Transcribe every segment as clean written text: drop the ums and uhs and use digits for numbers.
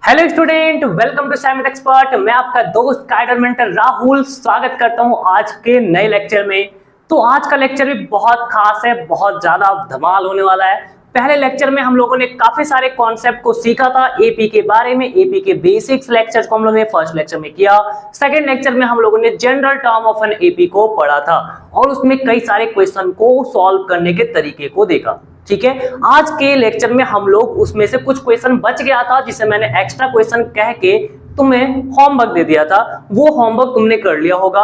Hello student, welcome to सैमिट expert. मैं आपका दोस्त गाइडर मेंटर राहुल स्वागत करता हूं आज के नए लेक्चर में। तो आज का लेक्चर भी बहुत खास है, बहुत ज्यादा धमाल होने वाला है। पहले लेक्चर में हम लोगों ने काफी सारे कॉन्सेप्ट को सीखा था एपी के बारे में। एपी के बेसिक्स लेक्चर को हम लोगों ने फर्स्ट लेक्चर में किया। सेकंड लेक्चर में हम लोगों ने general term of an AP को पढ़ा था और उसमें कई सारे क्वेश्चन को सॉल्व करने के तरीके को देखा। ठीक है, आज के लेक्चर में हम लोग उसमें से कुछ क्वेश्चन बच गया था जिसे मैंने एक्स्ट्रा क्वेश्चन कह के तुम्हें होमवर्क दे दिया था, वो होमवर्क तुमने कर लिया होगा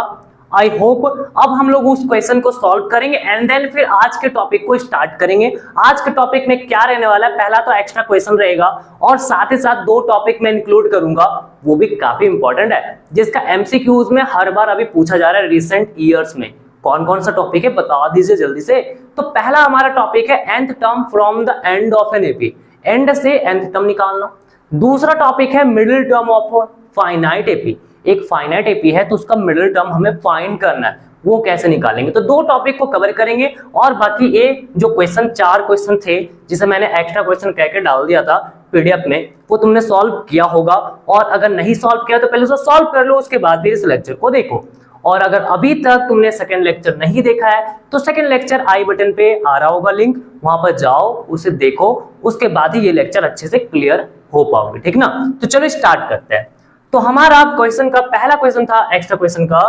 आई होप। अब हम लोग उस क्वेश्चन को सॉल्व करेंगे एंड देन फिर आज के टॉपिक को स्टार्ट करेंगे। आज के टॉपिक में क्या रहने वाला है, पहला तो एक्स्ट्रा क्वेश्चन रहेगा और साथ ही साथ दो टॉपिक में इंक्लूड करूंगा, वो भी काफी इंपॉर्टेंट है जिसका एमसीक्यूज में हर बार अभी पूछा जा रहा है रिसेंट ईयर्स में। कौन कौन सा टॉपिक है बता दीजिए जल्दी से। तो पहला हमारा टॉपिक है nth term from the end of an AP, and से nth टर्म निकालना। दूसरा टॉपिक है middle term of finite AP. एक फाइनाइट एपी है तो उसका मिडिल टर्म हमें फाइंड करना है, वो कैसे निकालेंगे। तो दो टॉपिक को कवर करेंगे और बाकी ये जो क्वेश्चन, चार क्वेश्चन थे जिसे मैंने एक्स्ट्रा क्वेश्चन कह के डाल दिया था पीडीएफ में, वो तुमने सॉल्व किया होगा। और अगर नहीं सॉल्व किया तो पहले उसे सॉल्व कर लो, उसके बाद फिर इस लेक्चर को देखो। और अगर अभी तक तुमने सेकंड लेक्चर नहीं देखा है तो सेकंड लेक्चर आई बटन पे आ रहा होगा लिंक, वहां पर जाओ, उसे देखो, उसके बाद ही ये लेक्चर अच्छे से क्लियर हो पाओगे। ठीक ना, तो चलो स्टार्ट करते हैं। तो हमारा क्वेश्चन का पहला क्वेश्चन था एक्स्ट्रा क्वेश्चन का,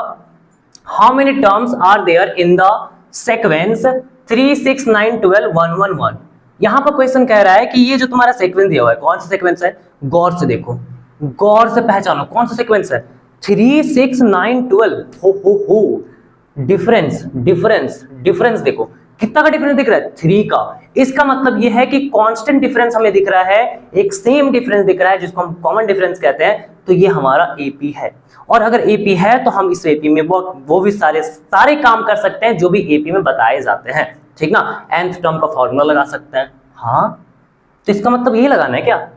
how many terms are there in the sequence 3 6 9 12 1 1 1। यहां पर क्वेश्चन कह रहा है कि ये जो तुम्हारा सीक्वेंस दिया हुआ है कौन सा सीक्वेंस है, गौर से देखो, गौर से पहचानो कौन सा सीक्वेंस है। 3 6 9 12 हो डिफरेंस डिफरेंस डिफरेंस देखो कितना का डिफरेंस दिख रहा है, 3 का। इसका मतलब यह है कि कांस्टेंट डिफरेंस हमें दिख रहा है, एक सेम डिफरेंस दिख रहा है जिसको हम कॉमन डिफरेंस कहते हैं। तो ये हमारा एपी है और अगर एपी है तो हम इस एपी में वो भी सारे काम कर सकते हैं जो भी एपी में बताए जाते हैं। ठीक ना, nth टर्म का फॉर्मूला लगा सकते हैं। हाँ, तो इसका मतलब यही लगाना है क्या,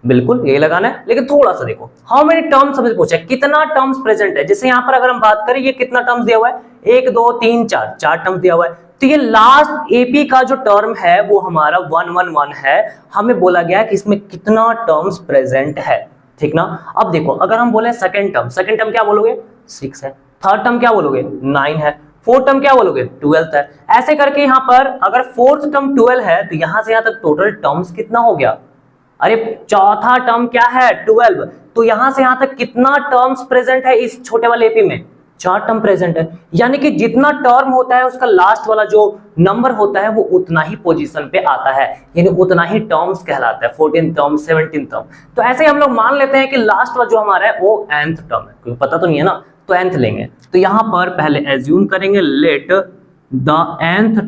बिल्कुल ये लगाना है। लेकिन थोड़ा सा देखो, हाउ मेनी टर्म्स हमसे पूछा है, कितना टर्म्स प्रेजेंट है। जैसे यहाँ पर अगर हम बात करें ये कितना टर्म्स दिया हुआ है, 1 2 3 4 4 टर्म्स दिया हुआ है। तो ये लास्ट एपी का जो टर्म है वो हमारा 1 1 1 है। हमें बोला गया कि इसमें कितना टर्म्स प्रेजेंट है। ठीक ना, अब देखो अगर हम बोले सेकंड टर्म क्या बोलोगे, 6 है। थर्ड टर्म क्या बोलोगे, 9 है। फोर्थ टर्म क्या बोलोगे, 12 है। ऐसे करके यहाँ पर अगर फोर्थ टर्म 12 है तो यहां से यहां तक टोटल टर्म्स कितना हो गया, अरे चौथा टर्म क्या है, 12। तो यहां से यहां तक कितना टर्म्स प्रेजेंट है इस छोटे वाले एपी में, 4 टर्म प्रेजेंट है। यानी कि जितना टर्म होता है उसका लास्ट वाला जो नंबर होता है वो उतना ही पोजीशन पे आता है, यानी उतना ही टर्म्स कहलाता है, 14 टर्म 17 टर्म। तो ऐसे ही हम लोग मान लेते हैं कि लास्ट वाला जो हमारा है वो nth टर्म है, क्योंकि पता तो नहीं है ना, तो nth लेंगे। तो यहां पर पहले एज्यूम करेंगे let the nth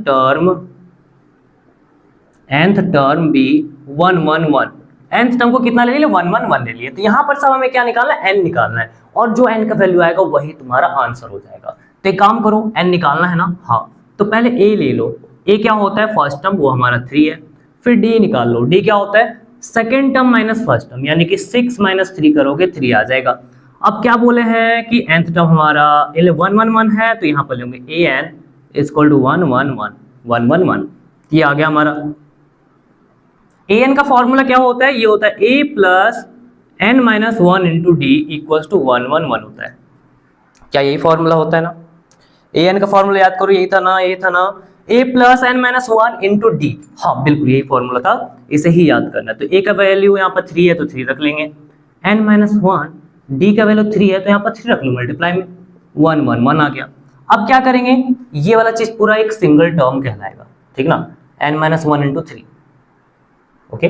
term be 1 1 1। nth term को कितना ले लिया, 1 1 1 ले लिए। तो यहां पर सब हमें क्या निकालना है, n निकालना है और जो n का वैल्यू आएगा वही तुम्हारा आंसर हो जाएगा। तो एक काम करो, n निकालना है ना, हाँ। तो पहले a ले लो, a क्या होता है, फर्स्ट टर्म वो हमारा 3 है। फिर d निकाल लो, d क्या होता है, second term minus first term, यानी कि 6 - 3 करोगे 3 आ जाएगा। अब क्या बोले हैं कि nth टर्म हमारा 1 1 1 है, तो यहाँ पर लेंगे an = 1 1 1 1 1 1। ये आ गया हमारा। an का फॉर्मूला क्या होता है, ये होता है a + n - 1 × d = 1 1 1 होता है। क्या यही फॉर्मूला होता है ना, an का फॉर्मूला याद करो, यही था ना, ये था ना, a + n - 1 × d। हाँ बिल्कुल यही फॉर्मूला था, इसे ही याद करना है। तो a का वैल्यू यहाँ पर 3 है तो 3 रख लेंगे, n - 1, d का वैल्यू 3 है तो यहाँ पर 3 रख लो, मल्टीप्लाई में 1 1 1 आ गया। अब क्या करेंगे, ये वाला चीज पूरा एक सिंगल टर्म कहलाएगा। ठीक ना, n - 1 × 3। ओके,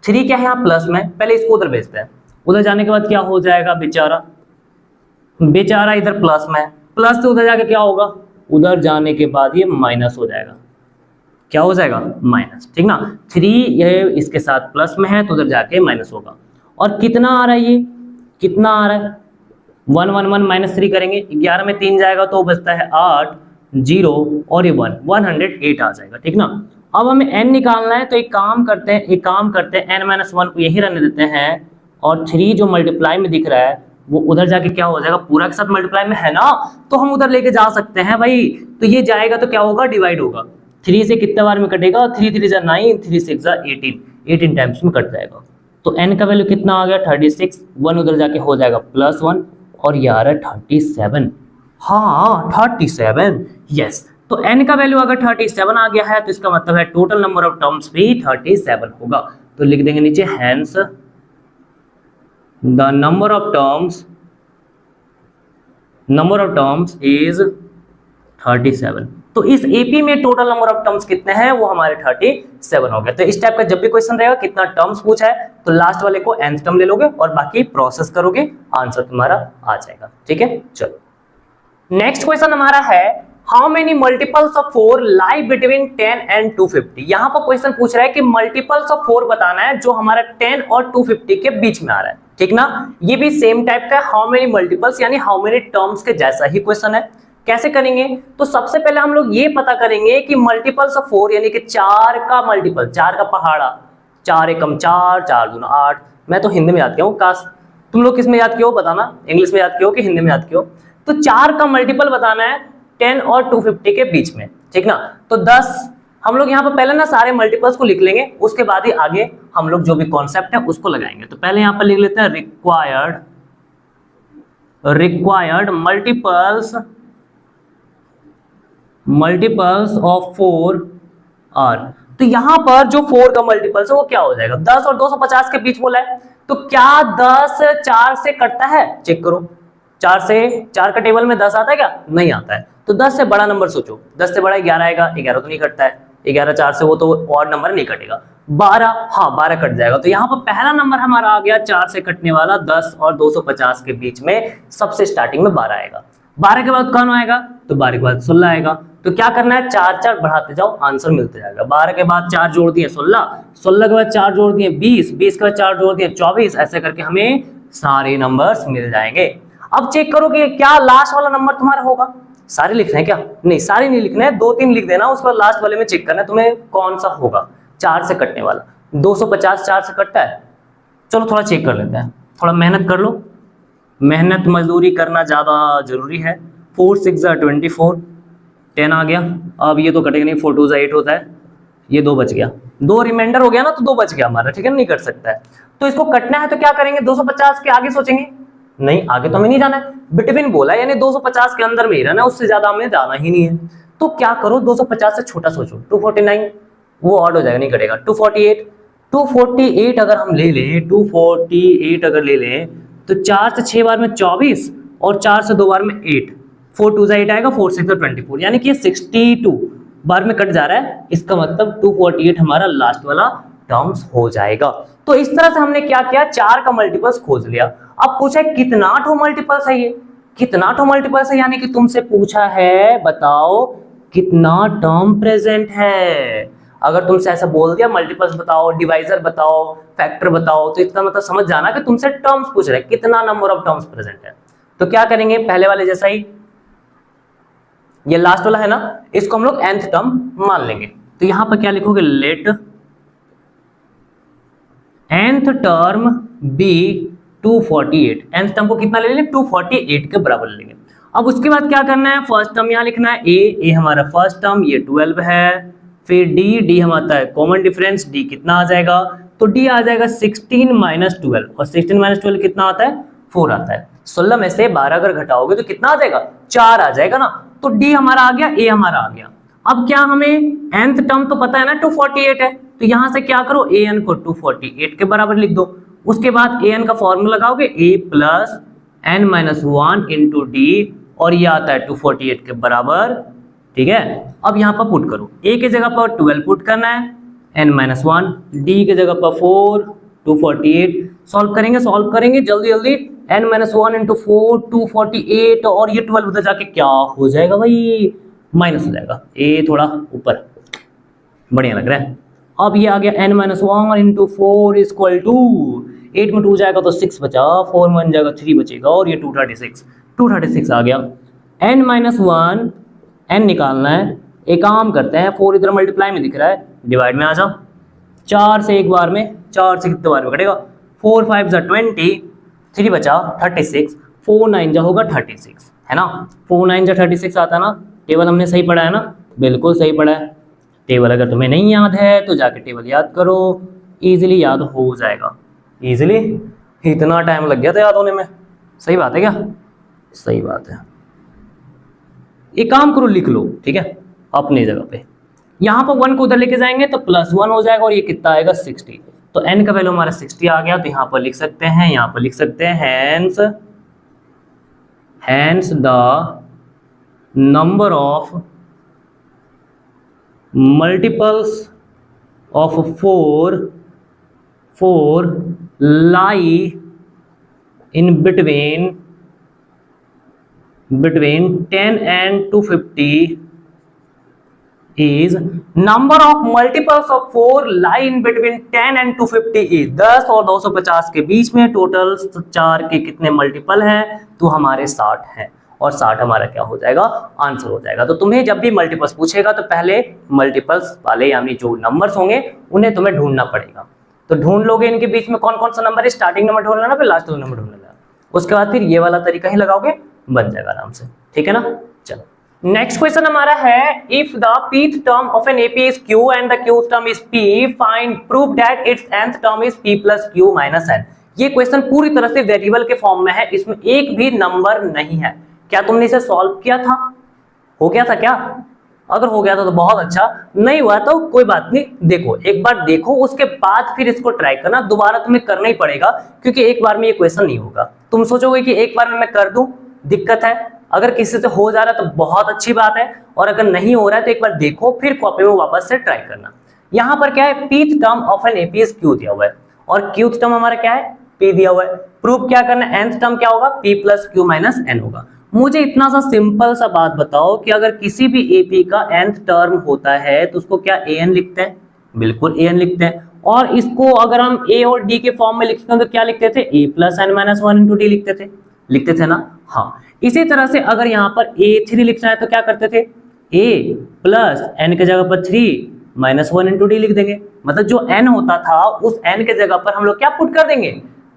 3 क्या है यहाँ प्लस में, पहले इसको उधर भेजते हैं, उधर जाने के बाद क्या हो जाएगा, बेचारा इधर प्लस में, प्लस से उधर जाके क्या होगा, उधर जाने के बाद ये माइनस हो जाएगा। क्या हो जाएगा, माइनस। ठीक ना, 3 ये इसके साथ प्लस में है तो उधर जाके माइनस होगा। और कितना आ रहा है, ये कितना आ रहा है, 1 1 1 -3 करेंगे, 11 में 3 जाएगा तो बचता है 8 0 और ये 1 108 आ जाएगा। ठीक ना, अब हमें n निकालना है तो एक काम करते हैं n - 1 को यही रहने देते हैं और 3 जो मल्टीप्लाई में दिख रहा है वो उधर जाके क्या हो जाएगा, पूरा के साथ मल्टीप्लाई में है ना, तो हम उधर लेके जा सकते हैं भाई। तो ये जाएगा तो क्या होगा, डिवाइड होगा। 3 से कितने बार में कटेगा, 3 3 9, 3 6 18 टाइम्स में कट जाएगा। तो n का वैल्यू कितना आ गया 36, 1 उधर जाके हो जाएगा +1 और ये आ रहा है 37। हाँ 37, यस। तो n का वैल्यू अगर 37 आ गया है तो इसका मतलब है टोटल नंबर ऑफ टर्म्स भी 37 होगा। तो लिख देंगे नीचे hence the number of terms is 37। तो इस एपी में टोटल नंबर ऑफ टर्म्स कितने हैं, वो हमारे 37 हो गए। तो इस टाइप का जब भी क्वेश्चन रहेगा कितना टर्म्स पूछा है तो लास्ट वाले को nth टर्म ले लोगे और बाकी प्रोसेस करोगे, आंसर तुम्हारा आ जाएगा। ठीक है, चलो नेक्स्ट क्वेश्चन हमारा है how many multiples of 4 lie between 10 and 250। यहां पर क्वेश्चन पूछ रहा है कि मल्टीपल्स ऑफ 4 बताना है जो हमारा 10 और 250 के बीच में आ रहा है। ठीक ना, ये भी सेम टाइप का हाउ मेनी मल्टीपल्स यानी हाउ मेनी टर्म्स के जैसा ही क्वेश्चन है। कैसे करेंगे, तो सबसे पहले हम लोग ये पता करेंगे कि मल्टीपल्स ऑफ 4 यानी कि 4 का मल्टीपल, 4 का पहाड़ा, 4 एकम 4, 4 दूना 8। मैं तो हिंदी में याद किया हूँ, काश तुम लोग किस में याद किया हो बताना, इंग्लिश में याद किया हो कि हिंदी में याद किया हो। तो 4 का मल्टीपल बताना है 10 और 250 के बीच में। ठीक ना, तो 10 हम लोग यहाँ पर पहले ना सारे मल्टीपल्स को लिख लेंगे, उसके बाद ही आगे हम लोग जो भी कॉन्सेप्ट है उसको लगाएंगे। तो पहले यहाँ पर लिख लेते हैं रिक्वायर्ड मल्टीपल्स ऑफ 4 आर। तो यहां पर जो 4 का मल्टीपल्स है वो क्या हो जाएगा, 10 और 250 के बीच बोला है। तो क्या 10 4 से कटता है, चेक करो, 4 से 4 का टेबल में 10 आता है क्या, नहीं आता है। तो 10 से बड़ा नंबर सोचो, 10 से बड़ा 11 आएगा, 11 तो नहीं कटता है, 11 4 से वो तो ऑड नंबर नहीं कटेगा। 12, हाँ 12 कट जाएगा। तो यहाँ पर पहला नंबर हमारा आ गया 4 से कटने वाला, 10 और 250 के बीच में सबसे स्टार्टिंग में 12 आएगा। 12 के बाद कौन आएगा, तो 12 के बाद 16 आएगा। तो क्या करना है, 4 4 बढ़ाते जाओ, आंसर मिलते जाएगा। 12 के बाद 4 जोड़ दिए 16, 16 के बाद 4 जोड़ दिए 20, 20 के बाद 4 जोड़ दिए 24, ऐसे करके हमें सारे नंबर्स मिल जाएंगे। अब चेक करो कि क्या लास्ट वाला नंबर तुम्हारा होगा। सारे लिखना है क्या, नहीं सारे नहीं लिखना है, 2-3 लिख देना, उसके बाद लास्ट वाले में चेक करना है तुम्हें कौन सा होगा 4 से कटने वाला। 250 4 से कटता है, चलो थोड़ा चेक कर लेते हैं, थोड़ा मेहनत कर लो, मेहनत मजदूरी करना ज्यादा जरूरी है। 4 6 24, 10 आ गया। अब ये तो कटेगा नहीं, 4 2 8 होता है, ये 2 बच गया, 2 रिमाइंडर हो गया ना, तो 2 बच गया हमारा। ठीक है, नहीं कट सकता है। तो इसको कटना है तो क्या करेंगे, 250 के आगे सोचेंगे, नहीं आगे तो हमें नहीं जाना है, बिटवीन बोला है यानी 250 के अंदर में ही रहना है, उससे ज्यादा हमें जाना ही नहीं है। तो क्या करो, 250 से छोटा सोचो, 249, वो ऑड हो जाएगा, नहीं कटेगा। 248 अगर हम ले लें, 248 अगर ले लें तो 4 से 6 बार में 24 और 4 से 2 बार में 8, 4 2 8 आएगा, 4 6 24, यानी कि 62 बार में कट जा रहा है। इसका मतलब 248 हमारा लास्ट वाला टर्म्स हो जाएगा। तो इस तरह से हमने क्या किया, 4 का मल्टीपल्स खोज लिया। अब पूछा है कितना ठो मल्टीपल्स है, ये कितना ठो मल्टीपल्स है, यानी कि तुमसे पूछा है बताओ कितना टर्म प्रेजेंट है। अगर तुमसे ऐसा बोल दिया मल्टीपल्स बताओ, डिवाइजर बताओ, फैक्टर बताओ, तो इसका मतलब समझ जाना कि तुमसे टर्म्स पूछ रहे हैं, कितना नंबर ऑफ टर्म्स प्रेजेंट है। तो क्या करेंगे, पहले वाले जैसा ही, ये लास्ट वाला है ना, इसको हम लोग nth टर्म मान लेंगे। तो यहां पर क्या लिखोगे, let nth term be 248। nth term को कितना ले लेंगे, 248 के बराबर लेंगे। अब उसके बाद क्या करना है, फर्स्ट टर्म यहां लिखना है, ए हमारा फर्स्ट टर्म, ये 12 है। फिर डी हमारा है कॉमन डिफरेंस, डी कितना आ जाएगा, तो डी आ जाएगा 16 - 12, और 16 - 12 कितना आता है, 4 आता है। 16 में से 12 अगर घटाओगे तो कितना आ जाएगा, 4 आ जाएगा ना। तो डी हमारा आ गया, ए हमारा आ गया। अब क्या हमें nth टर्म तो पता है ना 248 है, तो यहां से क्या करो, an को 248 के बराबर लिख दो। उसके बाद an का फॉर्मूला लगाओगे, a + n - 1 × d, और ये आता है 248 के बराबर। ठीक है, अब यहाँ पर पुट करो, a के जगह पर 12 पुट करना है, n - 1, d के जगह पर 4, 248। सॉल्व करेंगे जल्दी जल्दी, n - 1 × 4 248, और ये 12 उधर जाके क्या हो जाएगा भाई, माइनस हो जाएगा। ए थोड़ा ऊपर, बढ़िया लग रहा है। अब ये आ गया n - 1 × 4 = 8 में 2 जाएगा तो 6 बचा, 4 में 1 जाएगा 3 बचेगा, और ये 236 आ गया। n - 1 n निकालना है, एक काम करते हैं, 4 इधर मल्टीप्लाई में दिख रहा है, डिवाइड में आ जाओ। 4 से एक बार में, 4 से कितने बार में कटेगा, 4 5 = 20, 3 बचा 36, 4 9 जा होगा 36, है ना। 4 9 जा 36 आता है ना। टेबल हमने सही पढ़ा है ना, बिल्कुल सही पढ़ा है। टेबल अगर तुम्हें नहीं याद है तो जाके टेबल याद करो, इजीली याद हो जाएगा। इजीली। इतना टाइम लग गया था याद होने में। सही बात है क्या? सही बात है। एक काम करो, लिख लो, ठीक है, अपनी जगह पे। यहां पर 1 को उधर लेके जाएंगे तो +1 हो जाएगा, और ये कितना आएगा 60। तो n का वैल्यू हमारा 60 आ गया। तो यहां पर लिख सकते हैं, यहां पर लिख सकते हैं hence the number of multiples of 4 lie in between 10 and 250 is number of multiples of 4 lie in between 10 and 250 is 10 और 250 के बीच में टोटल 4 के कितने मल्टीपल हैं? तो हमारे 60 हैं, और 60 हमारा क्या हो जाएगा? आंसर हो जाएगा। तो तुम्हें जब भी मल्टीपल्स पूछेगा तो पहले मल्टीपल्स वाले यानी जो नंबर्स होंगे उन्हें तुम्हें ढूंढना पड़ेगा। तो ढूंढ लोगे इनके बीच में कौन कौन सा नंबर है, स्टार्टिंग नंबर ढूंढ लेना, फिर लास्ट नंबर ढूंढ लेना, उसके बाद फिर ये वाला तरीका ही लगाओगे, बन जाएगा आराम से, ठीक है ना। चलो नेक्स्ट क्वेश्चन हमारा है, if the pth term of an AP is q and the qth term is p, find prove that its nth term is p plus q minus n। ये क्वेश्चन पूरी तरह से वेरिएबल के फॉर्म में है, इसमें एक भी नंबर नहीं है। क्या तुमने इसे सॉल्व किया था? हो गया था क्या? अगर हो गया था तो बहुत अच्छा, नहीं हुआ तो कोई बात नहीं, देखो एक बार देखो, उसके बाद फिर इसको ट्राई करना। दोबारा तुम्हें करना ही पड़ेगा, क्योंकि एक बार में ये क्वेश्चन नहीं होगा। तुम सोचोगे कि एक बार में मैं कर दूं, दिक्कत है। अगर किसी से हो जा रहा है तो बहुत अच्छी बात है, और अगर नहीं हो रहा है तो एक बार देखो, फिर कॉपी में वापस से ट्राई करना। यहाँ पर क्या है, pth term of an AP is q दिया हुआ है, और qth टर्म हमारा क्या है, p दिया हुआ है। प्रूफ क्या करना है, nth टर्म क्या होगा, p plus q minus n होगा। मुझे इतना सा सिंपल सा बात बताओ कि अगर किसी भी AP का nth टर्म होता है तो उसको क्या an लिखते हैं? बिल्कुल an लिखते हैं। और इसको अगर हम a और d के फॉर्म में लिखते हैं तो क्या लिखते थे, a plus n minus 1 into d लिखते थे ना। हाँ, इसी तरह से अगर यहाँ पर a3 लिखना है तो क्या करते थे, a plus n के जगह पर 3 minus 1 into d लिख देंगे। मतलब जो n होता था उस n के जगह पर हम लोग क्या पुट कर देंगे,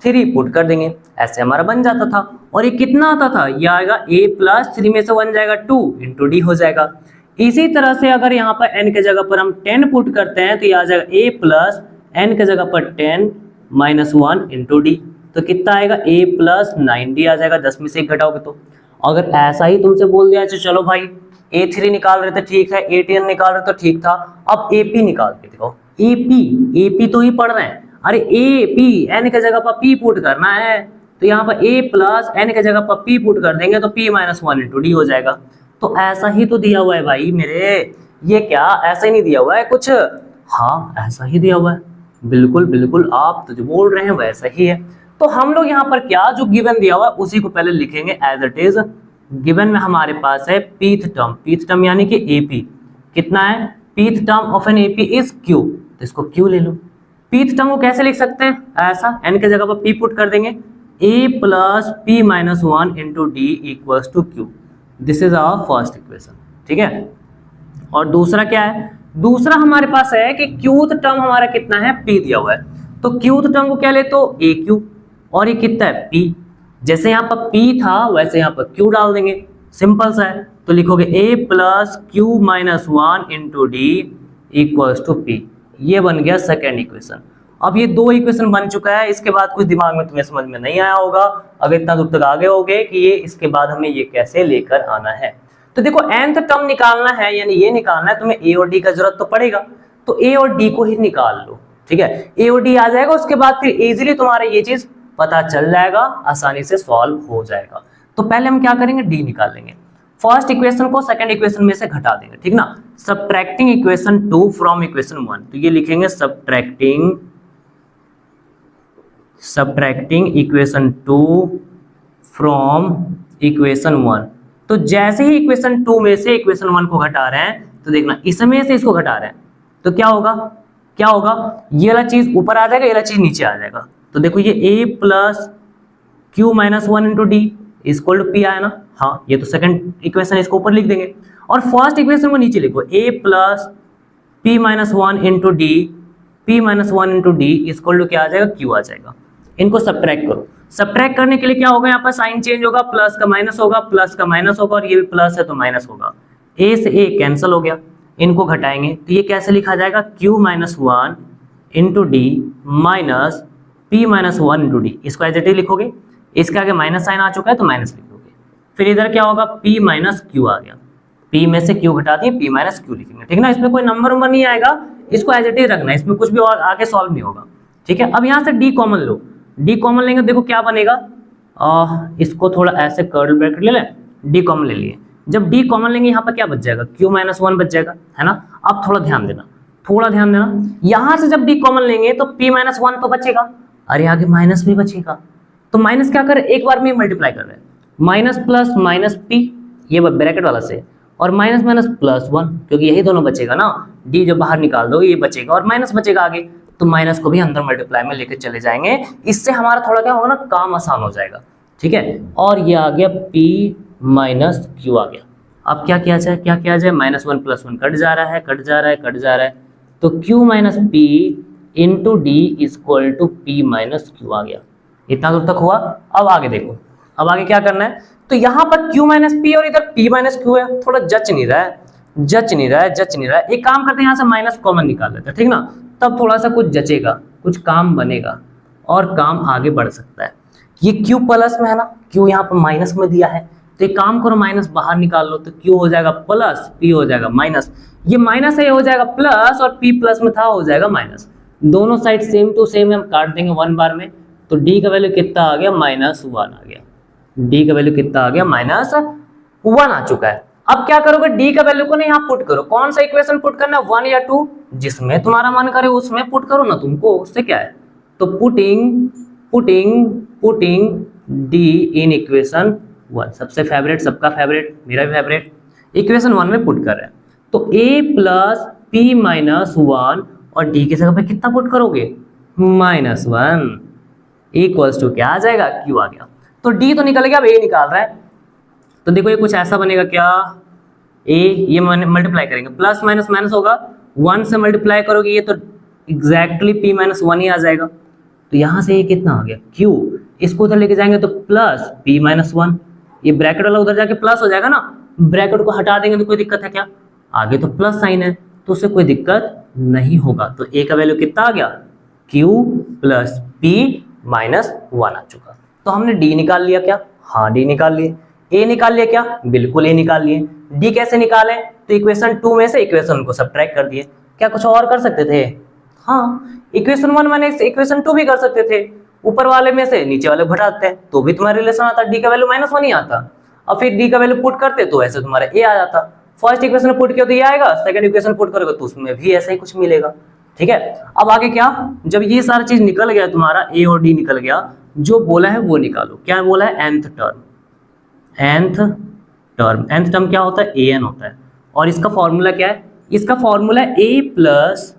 3 पुट कर देंगे, ऐसे हमारा बन जाता था। और ये कितना आता था, ये आएगा a plus 3 में से 1 जाएगा 2 into d हो जाएगा। इसी तरह से अगर यहाँ पर n के जगह पर हम 10 पुट करते हैं तो ये आ जाएगा a plus n के जगह पर 10 minus 1 into d, तो कितना आएगा, a plus 9d आ जाएगा। 10 में से 1 घटाओगे तो। अगर ऐसा ही तुमसे बोल दिया चलो भाई a3 निकाल रहे थे, ठीक है, a10 निकाल रहे तो ठीक था, अब ap निकाल के देखो। ap तो ही पढ़ रहे हैं, अरे ap n के जगह पर p पुट करना है, तो यहाँ पर a plus n के जगह पर p पुट कर देंगे तो p minus 1 into d हो जाएगा। तो ऐसा ही तो दिया हुआ है भाई मेरे, ये क्या ऐसा ही नहीं दिया हुआ है कुछ? हाँ ऐसा ही दिया हुआ है, बिल्कुल बिल्कुल, आप तो जो बोल रहे हैं वैसा ही है। तो हम लोग यहाँ पर क्या, जो गिवन दिया हुआ है उसी को पहले लिखेंगे एज इट इज। गिवन में हमारे पास है pth टर्म यानी कि AP कितना है, pth term of an AP इज q, तो इसको q ले लो। pth टर्म को कैसे लिख सकते हैं, ऐसा n के जगह पर p पुट कर देंगे, a plus p minus 1 into d equals to q। This is our first equation, ठीक है। और दूसरा क्या है, दूसरा हमारे पास है कि qth टर्म हमारा कितना है, p दिया हुआ है, तो qth टर्म को क्या ले तो aq, और ये कितना है p, जैसे यहाँ पर p था वैसे यहाँ पर q डाल देंगे, सिंपल सा है। तो लिखोगे a plus q minus 1 into d equals to p, ये बन गया सेकेंड इक्वेशन। अब ये दो इक्वेशन बन चुका है, इसके बाद कुछ दिमाग में तुम्हें समझ में नहीं आया होगा, अगर इतना दूर तक आगे होगे कि ये इसके बाद हमें ये कैसे लेकर आना है। तो देखो nth टर्म निकालना है यानी ये निकालना है, तुम्हें a और d का जरूरत तो पड़ेगा, तो a और d को ही निकाल लो, ठीक है। a और d आ जाएगा, उसके बाद फिर इजीली तुम्हारा ये चीज पता चल जाएगा, आसानी से सॉल्व हो जाएगा। तो पहले हम क्या करेंगे, d निकाल लेंगे। फर्स्ट इक्वेशन को सेकंड इक्वेशन में से घटा देंगे, ठीक ना। सब्ट्रैक्टिंग इक्वेशन 2 फ्रॉम इक्वेशन 1, तो ये लिखेंगे सब्ट्रैक्टिंग इक्वेशन 2 फ्रॉम इक्वेशन 1। तो जैसे ही इक्वेशन 2 में से इक्वेशन 1 को घटा रहे हैं तो देखना इसमें से इसको घटा रहे हैं तो क्या होगा, क्या होगा, ये वाला चीज ऊपर आ जाएगा, ये वाला चीज नीचे आ जाएगा। तो देखो ये a plus q minus 1 into d equal to p आया ना। हाँ, ये तो सेकंड इक्वेशन, इसको ऊपर लिख देंगे, और फर्स्ट इक्वेशन को नीचे लिखो, a plus p minus 1 into d, p minus 1 into d equal to क्या आ जाएगा, q आ जाएगा। इनको सब्ट्रैक्ट करो। सब्ट्रैक्ट करने के लिए क्या होगा, यहाँ पर साइन चेंज होगा, प्लस का माइनस होगा, प्लस का माइनस होगा, और ये भी प्लस है तो माइनस होगा। a से a कैंसिल हो गया, इनको घटाएंगे तो ये कैसे लिखा जाएगा, q minus 1 into d minus p minus 1 into D, इसको एज इट इज लिखोगे, इसके आगे माइनस साइन आ चुका है तो माइनस लिखोगे, फिर इधर क्या होगा p माइनस क्यू आ गया, p में से q घटा दिए, p माइनस क्यू लिखेंगे, ठीक ना। इसमें कोई नंबर वंबर नहीं आएगा, इसको एज इट इज रखना है, इसमें कुछ भी और आगे सॉल्व नहीं होगा, ठीक है। अब यहाँ से d कॉमन लो, d कॉमन लेंगे देखो क्या बनेगा, इसको थोड़ा ऐसे कर्ल ब्रैकेट ले लें, d कॉमन ले लिए, जब d कॉमन लेंगे यहाँ पर क्या बच जाएगा, q माइनस 1 बच जाएगा, है ना। अब थोड़ा ध्यान देना, यहाँ से जब d कॉमन लेंगे तो p माइनस 1 तो बचेगा, अरे आगे माइनस भी बचेगा, तो माइनस क्या करे, एक बार में मल्टीप्लाई कर रहे हैं, माइनस प्लस माइनस p, ये ब्रैकेट वाला से, और माइनस माइनस प्लस 1, क्योंकि यही दोनों बचेगा ना, d जो बाहर निकाल दो ये बचेगा और माइनस बचेगा आगे, तो माइनस को भी अंदर मल्टीप्लाई में लेके चले जाएंगे, इससे हमारा थोड़ा क्या होगा ना, काम आसान हो जाएगा, ठीक है। और ये आ गया p माइनस क्यू आ गया। अब क्या किया जाए, माइनस 1 प्लस 1 कट जा रहा है, तो q minus p into D equal to P minus Q आ गया। इतना दूर तक हुआ। अब आगे देखो, अब आगे क्या करना है, तो यहाँ पर q माइनस पी और इधर p माइनस क्यू है, थोड़ा जच नहीं रहा है। एक काम करते हैं, यहाँ से माइनस कॉमन निकाल लेते हैं, ठीक ना, तब थोड़ा सा कुछ जचेगा, कुछ काम बनेगा और काम आगे बढ़ सकता है। ये q प्लस में है ना, q यहाँ पर माइनस में दिया है, तो एक काम करो माइनस बाहर निकाल लो, तो q हो जाएगा प्लस, p हो जाएगा माइनस, ये माइनस है, ये हो जाएगा प्लस, और p प्लस में था हो जाएगा माइनस, दोनों साइड सेम टू सेम हम काट देंगे 1 बार में, तो d का वैल्यू कितना आ गया, माइनस 1 आ गया, d का वैल्यू कितना आ गया, माइनस 1 आ चुका है। अब क्या करोगे, d का वैल्यू को ना यहाँ पुट करो, कौन सा इक्वेशन पुट करना है, 1 या 2, जिसमें तुम्हारा मन करे उसमें पुट करो ना तुमको, उससे क्या है, तो पुटिंग d इन इक्वेशन 1, सबसे फेवरेट, सबका फेवरेट, मेरा भी फेवरेट, इक्वेशन 1 में पुट कर रहे हैं, तो a प्लस p माइनस 1 और d की जगह पे कितना पुट करोगे, माइनस 1 इक्वल्स टू क्या आ जाएगा, q आ गया, तो d तो निकल गया, अब a निकाल रहा है, तो देखो ये कुछ ऐसा बनेगा क्या, a ये मल्टीप्लाई करेंगे, प्लस माइनस माइनस होगा, 1 से मल्टीप्लाई करोगे ये तो एग्जैक्टली p माइनस 1 ही आ जाएगा, तो यहाँ से ये कितना आ गया, q, इसको उधर लेके जाएंगे तो प्लस p माइनस 1, ये ब्रैकेट वाला उधर जाके प्लस हो जाएगा ना, ब्रैकेट को हटा देंगे तो कोई दिक्कत है क्या, आगे तो प्लस साइन है तो उससे कोई दिक्कत नहीं होगा, तो a का वैल्यू कितना आ गया, q प्लस p माइनस 1 आ चुका। तो हमने d निकाल लिया क्या, हाँ d निकाल लिए, a निकाल लिया क्या, बिल्कुल a निकाल लिए, d कैसे निकाले, तो इक्वेशन 2 में से इक्वेशन को सब्ट्रैक्ट कर दिए, क्या कुछ और कर सकते थे, हाँ इक्वेशन 1 माइनस इक्वेशन 2 भी कर सकते थे, ऊपर वाले में से नीचे वाले घटाते हैं तो भी तुम्हारा रिलेशन आता, d का वैल्यू माइनस 1 ही आता, और फिर d का वैल्यू पुट करते तो ऐसे तुम्हारा a आ जाता, फर्स्ट इक्वेशन पुट किया तो ये आएगा, सेकंड इक्वेशन पुट करोगे तो उसमें भी ऐसा ही कुछ मिलेगा, ठीक है। अब आगे क्या, जब ये सारा चीज निकल गया तुम्हारा a और d निकल गया, जो बोला है वो निकालो, क्या बोला है, nth टर्म क्या होता है, an होता है, और इसका फॉर्मूला क्या है, इसका formula a plus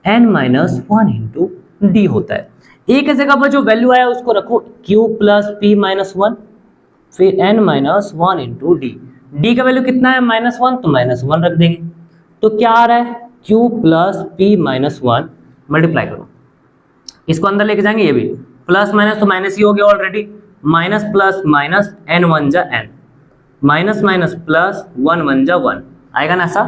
n minus 1 into D होता है, a की जगह पर जो वैल्यू आया उसको रखो q प्लस p माइनस 1, फिर n minus 1 into D, D का वैल्यू कितना है, माइनस 1, तो माइनस 1 रख देंगे, तो क्या आ रहा है, q plus p minus 1, multiply करो, इसको अंदर लेके जाएंगे, ये भी प्लस माइनस तो माइनस ही हो गया already, minus plus minus n 1 जा n, माइनस माइनस प्लस 1 1 जा 1 आएगा ना ऐसा,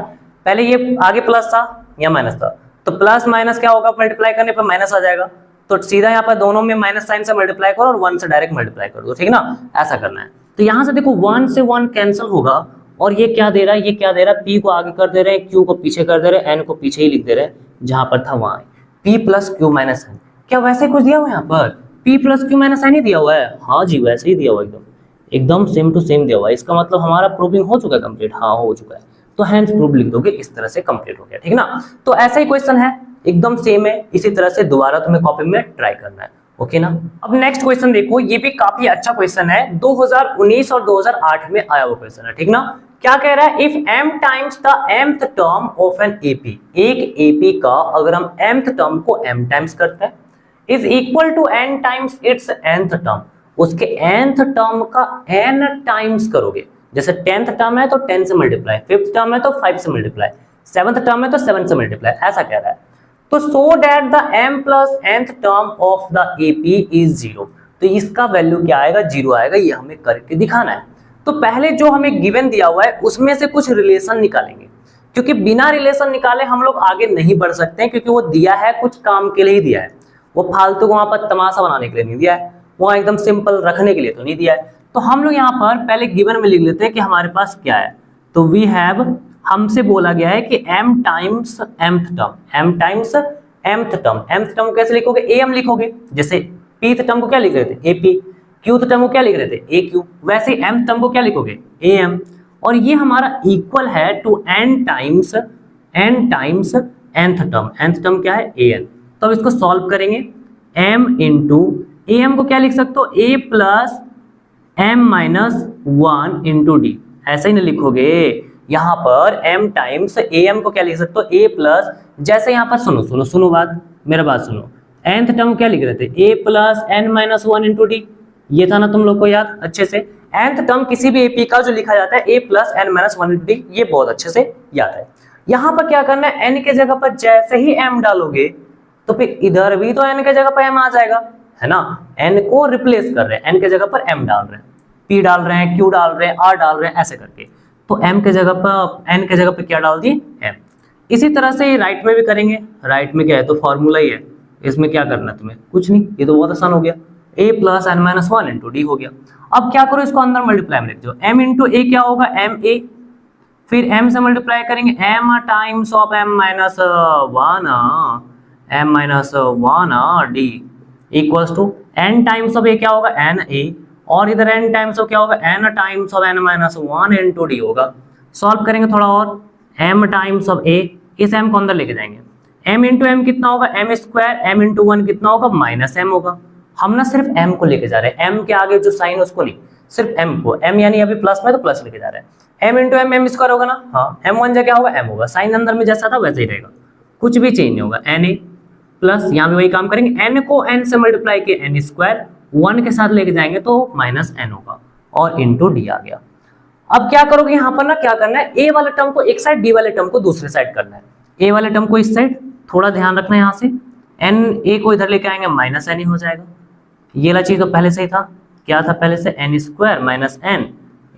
पहले ये आगे प्लस था या माइनस था, तो प्लस माइनस क्या होगा, मल्टीप्लाई करने पर माइनस आ जाएगा, तो सीधा यहाँ पर दोनों में माइनस साइन से मल्टीप्लाई करो और 1 से डायरेक्ट मल्टीप्लाई कर दो, ठीक ना, ऐसा करना है। तो यहाँ से देखो 1 से 1 कैंसिल होगा, और ये क्या दे रहा है, ये क्या दे रहा है, p को आगे कर दे रहे हैं, q को पीछे कर दे रहे हैं, n को पीछे ही लिख दे रहे हैं, जहां पर था वहां p plus Q minus n, क्या वैसे कुछ दिया हुआ है यहाँ पर, p plus Q minus n ही दिया हुआ है, हाँ जी वैसे ही दिया हुआ है, एकदम सेम टू सेम दिया हुआ है, इसका मतलब हमारा प्रूविंग हो चुका है कंप्लीट, हाँ हो चुका है, तो हैंस प्रूफ लिख दोगे, इस तरह से कंप्लीट हो गया, ठीक ना। तो ऐसा ही क्वेश्चन है, एकदम सेम है, इसी तरह से दोबारा तुम्हें कॉपी में ट्राई करना है, ओके ना। अब नेक्स्ट क्वेश्चन देखो, ये भी काफी अच्छा क्वेश्चन है, 2019 और 2008 में आया हुआ क्वेश्चन है, ठीक ना। क्या कह रहा है, if m times the mth term of an AP, एक AP का अगर हम mth टर्म को m टाइम्स करते हैं, is equal to n times its nth term, उसके nth टर्म का n टाइम्स करोगे, जैसे 10th टर्म है तो 10 से मल्टीप्लाई, 5th टर्म है तो 5 से मल्टीप्लाई, 7th टर्म है तो 7 से मल्टीप्लाई, ऐसा कह रहा है। तो so that the m plus nth term of the AP is 0, तो इसका वैल्यू क्या आएगा, 0 आएगा, ये हमें करके दिखाना है। तो पहले जो हमें गिवन दिया हुआ है उसमें से कुछ रिलेशन निकालेंगे, क्योंकि बिना रिलेशन निकाले हम लोग आगे नहीं बढ़ सकते हैं, क्योंकि वो दिया है कुछ काम के लिए ही दिया है, वो फालतू को वहां पर तमाशा बनाने के लिए नहीं दिया है, वहां एकदम सिंपल रखने के लिए तो नहीं दिया है। तो हम लोग यहाँ पर पहले गिवन में लिख लेते हैं कि हमारे पास क्या है। तो वी हैव, हमसे बोला गया है कि m times mth term, m times mth term कैसे लिखोगे, am लिखोगे। जैसे pth टर्म को क्या लिख रहे थे, ap, qth टर्म को क्या लिख रहे थे, aq, वैसे mth टर्म को क्या लिखोगे, am। और ये हमारा इक्वल है to n times nth term क्या है, an। तो अब इसको सॉल्व करेंगे, m इंटू am को क्या लिख सकते हो, a plus m minus 1 into D, ऐसे ही ना लिखोगे। यहाँ पर m टाइम्स am को क्या लिख सकते हो, a प्लस, जैसे यहाँ पर सुनो बात, मेरा बात सुनो, nth टर्म क्या लिख रहे थे, a plus n minus 1 into D, ये था ना तुम लोग को याद अच्छे से। nth टर्म किसी भी AP का जो लिखा जाता है a plus n minus 1 into D, ये बहुत अच्छे से याद है। यहाँ पर क्या करना है, n के जगह पर जैसे ही m डालोगे तो फिर इधर भी तो n के जगह पर m आ जाएगा, है ना। n को रिप्लेस कर रहे हैं, n के जगह पर m डाल रहे हैं, p डाल रहे हैं, q डाल रहे हैं, r डाल रहे हैं, ऐसे करके। तो m के जगह पर, n के जगह पर क्या डाल दिए, m। इसी तरह से राइट में भी करेंगे। राइट में क्या है, तो फॉर्मूला ही है, इसमें क्या करना है तुम्हें, कुछ नहीं, ये तो बहुत आसान हो गया, a plus n minus 1 into D हो गया। अब क्या करो, इसको अंदर मल्टीप्लाई में लिख दो, m इंटू a क्या होगा, m a, फिर m से मल्टीप्लाई करेंगे, m times of m minus 1 d equals to n times of a क्या होगा, n a, और इधर n टाइम्स ऑफ क्या होगा, n times of n minus 1 into D होगा। सॉल्व करेंगे थोड़ा और, m टाइम्स ऑफ a, इस m को अंदर लेके जाएंगे, m इंटू m कितना होगा, m स्क्वायर, m इंटू 1 कितना होगा, माइनस m होगा। हम ना सिर्फ m को लेके जा रहे हैं, m के आगे जो साइन है उसको नहीं, सिर्फ m को, m यानी अभी प्लस में तो प्लस लेके जा रहे हैं, m into m m square होगा ना, हाँ, m1 जा क्या होगा, m होगा, साइन अंदर में जैसा था वैसे ही रहेगा, कुछ भी चेंज नहीं होगा, na प्लस, यहाँ भी वही काम करेंगे, n को n से मल्टीप्लाई किया, n स्क्वायर, 1 के साथ लेके जाएंगे तो माइनस n होगा, और इंटू डी आ गया। अब क्या करोगे, यहाँ पर ना क्या करना है, a वाले टर्म को एक साइड, d वाले टर्म को दूसरे साइड करना है, a वाले टर्म को इस साइड, थोड़ा ध्यान रखना है यहाँ से, n a को इधर लेके आएंगे, माइनस n ही हो जाएगा। ये वाला चीज तो पहले से ही था, क्या था पहले से, n square minus n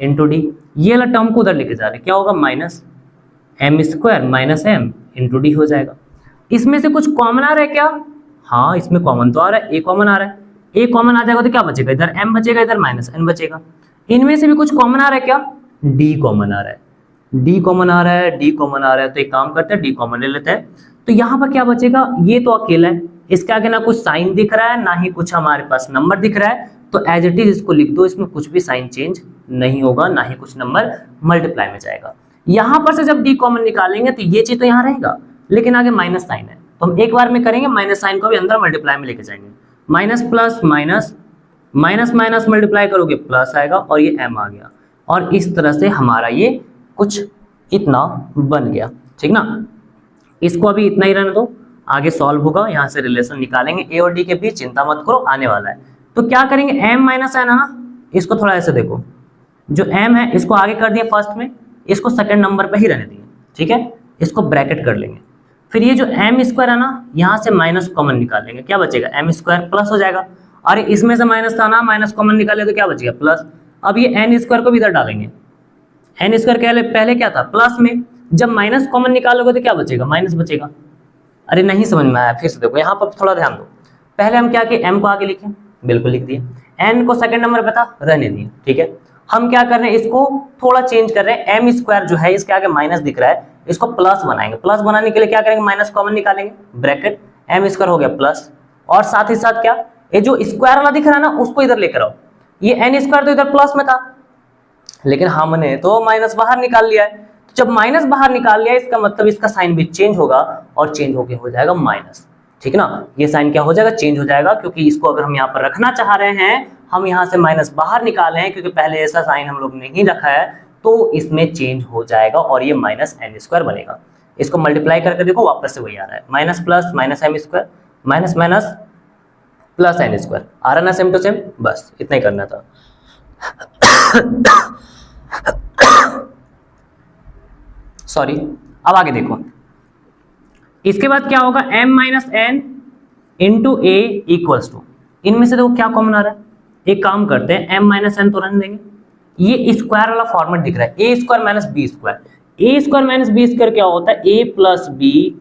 into D, ये वाला टर्म को उधर लेके जा रहे, क्या होगा, minus m square minus m into D हो जाएगा। इसमें से कुछ कॉमन आ रहा है क्या, हाँ इसमें कॉमन तो आ रहा है, a कॉमन आ रहा है, a कॉमन आ जाएगा तो क्या बचेगा, इधर m बचेगा, इधर माइनस n बचेगा। इनमें से भी कुछ कॉमन आ रहा है क्या, d कॉमन आ रहा है, d कॉमन आ रहा है, d कॉमन आ रहा है, तो एक काम करते हैं d कॉमन ले लेते हैं। तो यहाँ पर क्या बचेगा, ये तो अकेला है, इसके आगे ना कुछ साइन दिख रहा है, ना ही कुछ हमारे पास नंबर दिख रहा है, तो एज इट इज इसको लिख दो, इसमें कुछ भी साइन चेंज नहीं होगा, ना ही कुछ नंबर मल्टीप्लाई में जाएगा। यहाँ पर से जब d कॉमन निकालेंगे तो ये चीज तो यहाँ रहेगा, लेकिन आगे माइनस साइन है, तो हम एक बार में करेंगे, माइनस साइन को भी अंदर मल्टीप्लाई में लेके जाएंगे, minus plus minus, minus minus multiply करोगे प्लस आएगा, और ये m आ गया, और इस तरह से हमारा ये कुछ इतना बन गया, ठीक ना। इसको अभी इतना ही रहने दो, आगे सॉल्व होगा, यहाँ से रिलेशन निकालेंगे a और d के बीच, चिंता मत करो आने वाला है। तो क्या करेंगे, m माइनस n है ना, इसको थोड़ा ऐसे देखो, जो m है इसको आगे कर दिया फर्स्ट में, इसको सेकंड नंबर पे ही रहने दिए, ठीक है, इसको ब्रैकेट कर लेंगे। फिर ये जो m स्क्वायर है ना, यहाँ से माइनस कॉमन निकालेंगे, क्या बचेगा, m स्क्वायर प्लस हो जाएगा, और इसमें से माइनस था ना, माइनस कॉमन निकाले तो क्या बचेगा, प्लस। अब ये n स्क्वायर को भी इधर डालेंगे, n स्क्वायर पहले क्या था, प्लस में, जब माइनस कॉमन निकालोगे तो क्या बचेगा, माइनस बचेगा। अरे नहीं समझ में आया, फिर से देखो, यहाँ पर थोड़ा ध्यान दो, पहले हम क्या किए, m को आगे लिखे, बिल्कुल लिख दिए, n को सेकंड नंबर पे था, रहने दिए, ठीक है। हम क्या कर रहे हैं, इसको थोड़ा चेंज कर रहे हैं, m स्क्वायर जो है इसके आगे माइनस दिख रहा है, इसको प्लस बनाएंगे, प्लस बनाने के लिए क्या करेंगे, माइनस कॉमन निकालेंगे, ब्रैकेट, m स्क्वायर हो गया प्लस, और साथ ही साथ क्या, ये जो स्क्वायर वाला दिख रहा है ना, उसको इधर लेकर आओ, ये n स्क्वायर तो इधर प्लस में था, लेकिन हमने तो माइनस बाहर निकाल लिया है, जब माइनस बाहर निकाल लिया इसका मतलब इसका साइन भी चेंज होगा, और चेंज होके हो जाएगा माइनस, ठीक ना। ये साइन क्या हो जाएगा, चेंज हो जाएगा, क्योंकि इसको अगर हम यहाँ पर रखना चाह रहे हैं, हम यहाँ से माइनस बाहर निकाले हैं, क्योंकि पहले ऐसा साइन हम लोग नहीं रखा है, तो इसमें चेंज हो जाएगा, और ये माइनस n स्क्वायर बनेगा। इसको मल्टीप्लाई करके देखो, वापस से वही आ रहा है, minus plus minus m square, minus minus plus n square, आ रहा ना सेम टू सेम, बस इतना ही करना था। सॉरी, अब आगे देखो, इसके बाद क्या होगा, m minus n into a equals to, इनमें से देखो क्या कॉमन आ रहा है, एक काम करते हैं, m माइनस n तो रहने देंगे, ये स्क्वायर वाला फॉर्मेट दिख रहा है, a square minus b square, a square minus b square क्या होता है, a plus b,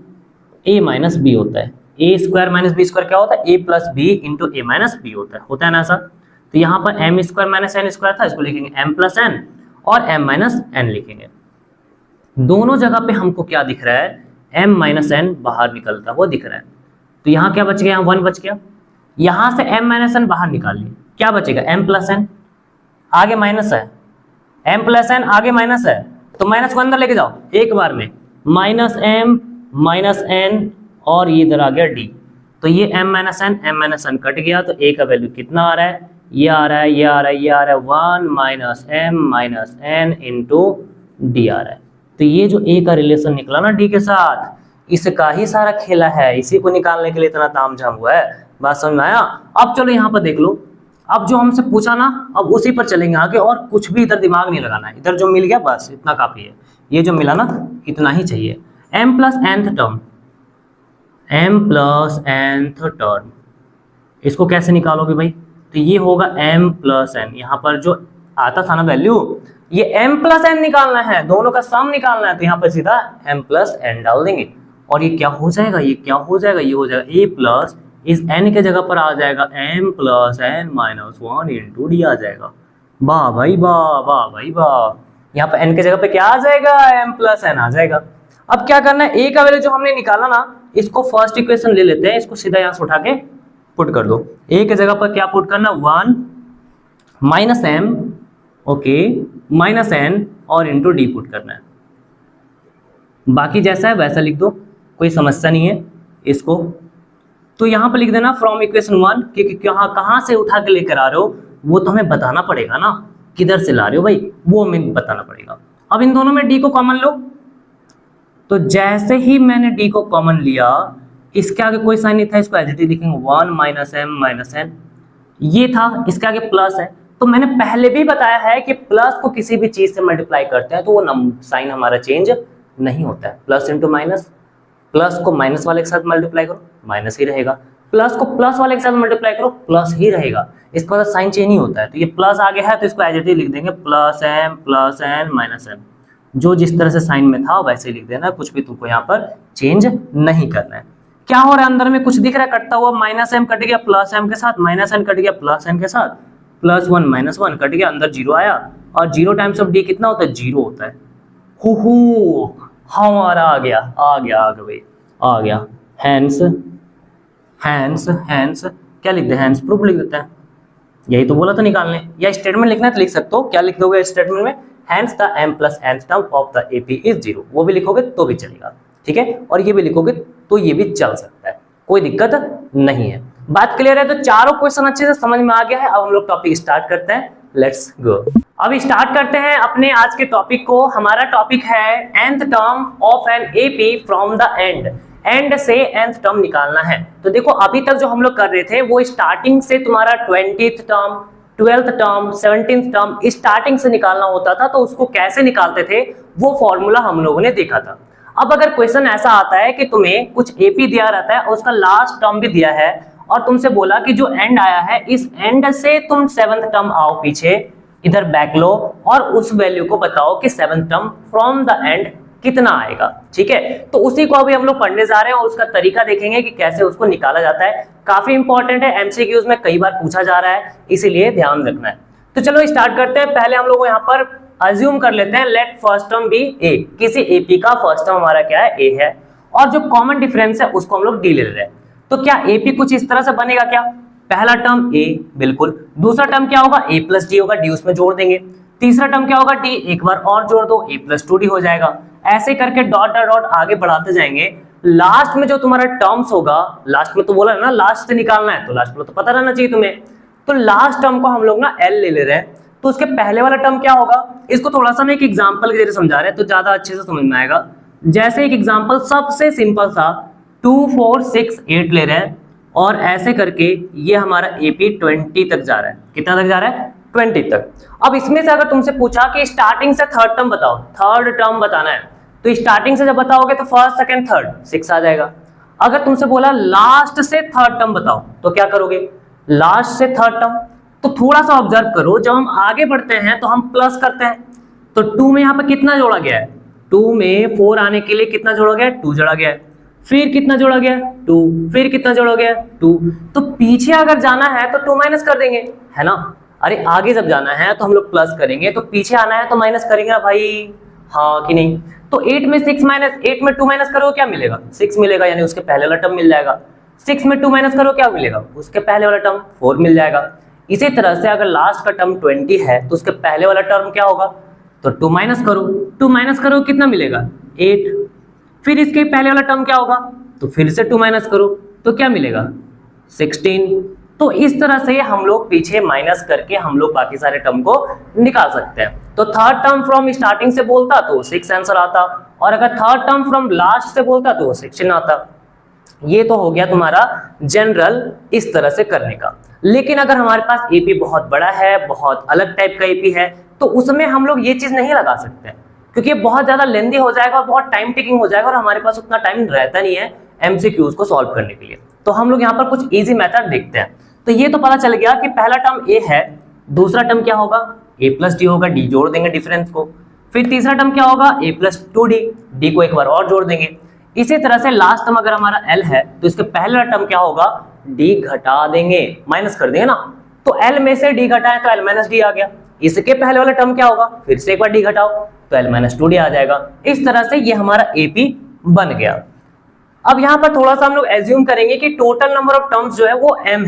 a minus b होता है, a square minus b square क्या होता है, a plus b into a minus b होता है ना ऐसा। तो यहाँ पर m square minus n square था, इसको लिखेंगे एम प्लस एन और एम माइनस एन लिखेंगे। दोनों जगह पे हमको क्या दिख रहा है, एम माइनस एन बाहर निकलता हुआ दिख रहा है। तो यहाँ क्या बच गया, यहाँ 1 बच गया। यहाँ से एम माइनस एन बाहर निकाल लिए, क्या बचेगा, एम प्लस एन, आगे माइनस है, एम प्लस एन आगे माइनस है, तो माइनस को अंदर लेके जाओ एक बार में, माइनस एम माइनस एन और ये इधर आ गया डी। तो ये एम माइनस एन कट गया, तो ए का वैल्यू कितना आ रहा है, ये आ रहा है, ये आ रहा है, ये आ रहा है 1 minus M minus N into D आ रहा है। तो ये जो ए का रिलेशन निकला ना डी के साथ, इसका ही सारा खेला है, इसी को निकालने के लिए इतना तामझाम हुआ है। बात समझ में आया। अब चलो यहाँ पर देख लो, अब जो हमसे पूछा ना अब उसी पर चलेंगे आगे, और कुछ भी इधर दिमाग नहीं लगाना है, इधर जो मिल गया बस इतना काफी है, ये जो मिला ना इतना ही चाहिए। m plus nth term, m plus nth term, इसको कैसे निकालोगे भाई, तो ये होगा m प्लस n, यहाँ पर जो आता था ना वैल्यू, ये m प्लस n निकालना है, दोनों का सम निकालना है, तो यहाँ पर सीधा m प्लस n डाल देंगे और ये क्या हो जाएगा, ये क्या हो जाएगा, ये हो जाएगा a प्लस इस n के जगह पर आ जाएगा m plus n minus 1 into D आ जाएगा। वाह भाई वाह, वाह भाई वाह, यहाँ पर n के जगह पे क्या आ जाएगा, m प्लस n आ जाएगा। अब क्या करना है, a का वैल्यू जो हमने निकाला ना, इसको फर्स्ट इक्वेशन ले लेते हैं, इसको सीधा यहाँ से उठा के पुट कर दो। a के जगह पर क्या पुट करना, 1 minus m, okay, minus n और इंटू डी पुट करना है। बाकी जैसा है वैसा लिख दो, कोई समस्या नहीं है इसको। तो यहाँ पर लिख देना फ्रॉम इक्वेशन 1, क्योंकि कहाँ से उठा के लेकर आ रहे हो वो तो हमें बताना पड़ेगा ना, किधर से ला रहे हो भाई वो हमें बताना पड़ेगा। अब इन दोनों में डी को कॉमन लो, तो जैसे ही मैंने डी को कॉमन लिया, इसके आगे कोई साइन नहीं था, इसको एज इट इज लिखेंगे 1 माइनस एम माइनस एन, ये था, इसके आगे प्लस है। तो मैंने पहले भी बताया है कि प्लस को किसी भी चीज से मल्टीप्लाई करते हैं तो वो साइन हमारा चेंज नहीं होता है, प्लस इंटू माइनस, प्लस को माइनस वाले के साथ मल्टीप्लाई करो माइनस ही रहेगा, प्लस को प्लस वाले के साथ मल्टीप्लाई करो प्लस ही रहेगा, इसका मतलब साइन चेंज नहीं होता है। तो ये प्लस आगे है तो इसको एज इट इज लिख देंगे प्लस एन माइनस एन, जो जिस तरह से साइन में था वैसे ही लिख देना, कुछ भी तुमको यहाँ पर चेंज नहीं करना है। क्या हो रहा है अंदर में, कुछ दिख रहा है कटता हुआ, माइनस एम कट गया प्लस एम के साथ, माइनस एन कट गया प्लस एन के साथ, प्लस 1 माइनस 1 कट गया, अंदर जीरो आया, और 0 टाइम्स ऑफ डी कितना होता है, 0 होता है। हु हमारा आ गया भाई आ गया। हैंस क्या लिख दे, हैंस प्रूफ लिख देते हैं, यही तो बोला था निकालने, या स्टेटमेंट लिखना है तो लिख सकते हो, क्या लिख दोगे स्टेटमेंट में, hence the m plus nth term of the AP is 0, वो भी लिखोगे तो भी चलेगा, ठीक है, और ये भी लिखोगे तो ये भी चल सकता है, कोई दिक्कत नहीं है। बात क्लियर है, तो चारों क्वेश्चन अच्छे से समझ में आ गया है। अब हम लोग टॉपिक स्टार्ट करते हैं, लेट्स गो। अब स्टार्ट करते हैं अपने आज के टॉपिक को। हमारा टॉपिक है nth term of an AP from the end से nth टर्म निकालना है। तो देखो अभी तक जो हम लोग कर रहे थे वो स्टार्टिंग से तुम्हारा 20th term, 12th term, 17th term starting से निकालना होता था, तो उसको कैसे निकालते थे वो फॉर्मूला हम लोगों ने देखा था। अब अगर क्वेश्चन ऐसा आता है कि तुम्हें कुछ AP दिया रहता है और उसका लास्ट टर्म भी दिया है और तुमसे बोला कि जो एंड आया है इस एंड से तुम 7th टर्म आओ पीछे, इधर बैक लो और उस वैल्यू को बताओ कि 7th term from the and कितना आएगा, ठीक है। तो उसी को अभी हम लोग पढ़ने जा रहे हैं और उसका तरीका देखेंगे कि कैसे उसको निकाला जाता है। काफी इंपॉर्टेंट है, MCQs में कई बार पूछा जा रहा है, इसीलिए ध्यान रखना है। तो चलो स्टार्ट करते हैं। पहले हम लोग यहाँ पर अज्यूम कर लेते हैं, लेट फर्स्ट टर्म बी ए, किसी AP का फर्स्ट टर्म हमारा क्या है, A है, और जो कॉमन डिफरेंस है उसको हम लोग D ले रहे हैं। तो क्या AP कुछ इस तरह से बनेगा, क्या पहला टर्म A, बिल्कुल, दूसरा टर्म क्या होगा, A प्लस D होगा, D उसमें जोड़ देंगे, तीसरा टर्म क्या होगा, D एक बार और जोड़ दो, A प्लस 2D हो जाएगा। ऐसे करके डॉट डॉट डॉट आगे बढ़ाते जाएंगे। लास्ट में जो तुम्हारा टर्म्स होगा, लास्ट में तो बोला है ना लास्ट से निकालना है, तो लास्ट में तो पता रहना चाहिए तुम्हें, तो लास्ट टर्म को हम लोग ना L ले रहे हैं। तो उसके पहले वाला टर्म क्या होगा, इसको थोड़ा सा मैं एक एग्जांपल के जरिए समझा रहे हैं तो ज्यादा अच्छे से समझ में आएगा। जैसे एक एग्जांपल सबसे सिंपल सा 2 4 6 8 ले रहे हैं और ऐसे करके ये हमारा AP 20 तक जा रहा है। कितना तक जा रहा है, 20 तक। अब इसमें से अगर तुमसे पूछा कि स्टार्टिंग से थर्ड टर्म बताओ, थर्ड टर्म बताना है, तो स्टार्टिंग से जब बताओगे तो फर्स्ट सेकंड थर्ड 6 आ जाएगा। अगर तुमसे बोला लास्ट से थर्ड टर्म बताओ तो क्या करोगे, लास्ट से थर्ड टर्म, तो थोड़ा सा ऑब्जर्व करो, जब हम आगे बढ़ते हैं तो हम प्लस करते हैं, तो 2 में यहाँ पे कितना जोड़ा गया है, 2 में 4 आने के लिए कितना जोड़ा गया है, 2 जोड़ा गया है, फिर कितना जोड़ा गया 2, फिर कितना जोड़ा गया 2। तो पीछे अगर जाना है तो 2 माइनस कर देंगे, है ना। अरे आगे जब जाना है तो हम लोग प्लस करेंगे, तो पीछे आना है तो माइनस करेंगे ना भाई, हाँ कि नहीं। तो 8 में 6 माइनस 8 में 2 माइनस करो क्या मिलेगा, 6 मिलेगा, यानी उसके पहले वाला टर्म मिल जाएगा। 6 में 2 माइनस करो क्या मिलेगा, उसके पहले वाला टर्म 4 मिल जाएगा। इसी तरह से अगर लास्ट का टर्म 20 है तो उसके पहले वाला टर्म क्या होगा, तो 2 माइनस करो, 2 माइनस करो कितना मिलेगा 8। फिर इसके पहले वाला टर्म क्या होगा, तो फिर से 2 माइनस करो तो क्या मिलेगा 16। तो इस तरह से हम लोग पीछे माइनस करके हम लोग बाकी सारे टर्म को निकाल सकते हैं। तो थर्ड टर्म फ्रॉम स्टार्टिंग से बोलता तो 6 आंसर आता, और अगर थर्ड टर्म फ्रॉम लास्ट से बोलता तो 16 आता। ये तो हो गया तुम्हारा जनरल इस तरह से करने का। लेकिन अगर हमारे पास एपी बहुत बड़ा है, बहुत अलग टाइप का एपी है, तो उसमें हम लोग ये चीज नहीं लगा सकते, क्योंकि ये बहुत ज्यादा लेंदी हो जाएगा और बहुत टाइम टेकिंग हो जाएगा, और हमारे पास उतना टाइम रहता नहीं है एमसीक्यूज को सॉल्व करने के लिए। तो हम लोग यहाँ पर कुछ इजी मेथड देखते हैं। तो ये तो पता चल गया कि पहला टर्म ए है, दूसरा टर्म क्या होगा a प्लस डी होगा, डी जोड़ देंगे डिफरेंस को। फिर तीसरा टर्म क्या होगा a प्लस 2d, डी को एक बार और जोड़ देंगे। इसी तरह से लास्ट टर्म अगर हमारा l है तो इसके पहला टर्म क्या होगा, d घटा देंगे, माइनस कर देंगे ना। तो l में से d घटाएं तो l माइनस डी आ गया। इसके पहले वाला टर्म क्या होगा, फिर से एक बार d घटाओ तो l माइनस 2d आ जाएगा। इस तरह से ये हमारा AP बन गया। अब यहाँ पर थोड़ा सा हम लोग एज्यूम करेंगे कि टोटल नंबर ऑफ टर्म्स जो है वो m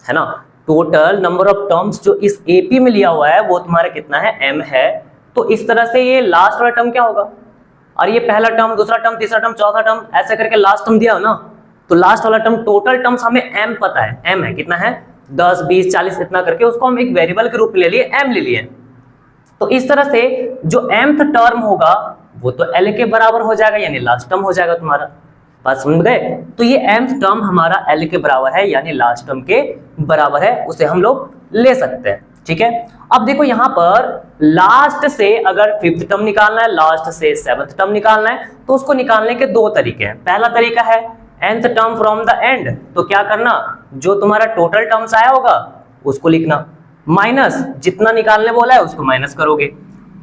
है ना। टोटल नंबर ऑफ टर्म्स जो इस AP में लिया हुआ है वो तुम्हारा कितना है, m है। तो इस तरह से ये लास्ट वाला टर्म क्या होगा, और ये पहला टर्म, दूसरा टर्म, तीसरा टर्म, चौथा टर्म, ऐसे करके लास्ट टर्म दिया हो ना। तो लास्ट वाला टर्म टोटल टर्म्स हमें m पता है, m है कितना है 10, 20, 40 इतना करके, उसको हम एक वेरिएबल के रूप में ले लिए, m ले लिए। तो इस तरह से जो mth टर्म होगा वो तो l के बराबर हो जाएगा, यानी लास्ट टर्म हो जाएगा तुम्हारा। बात समझ गए। तो ये mth टर्म हमारा l के बराबर है, यानी लास्ट टर्म के बराबर है, उसे हम लोग ले सकते हैं। ठीक है। अब देखो यहाँ पर लास्ट से अगर फिफ्थ टर्म निकालना है, लास्ट से सेवंथ टर्म निकालना है, तो उसको निकालने के दो तरीके हैं। पहला तरीका है nth term from the and. तो क्या करना, जो तुम्हारा टोटल टर्म्स आया होगा उसको लिखना, माइनस जितना निकालने बोला है उसको माइनस करोगे,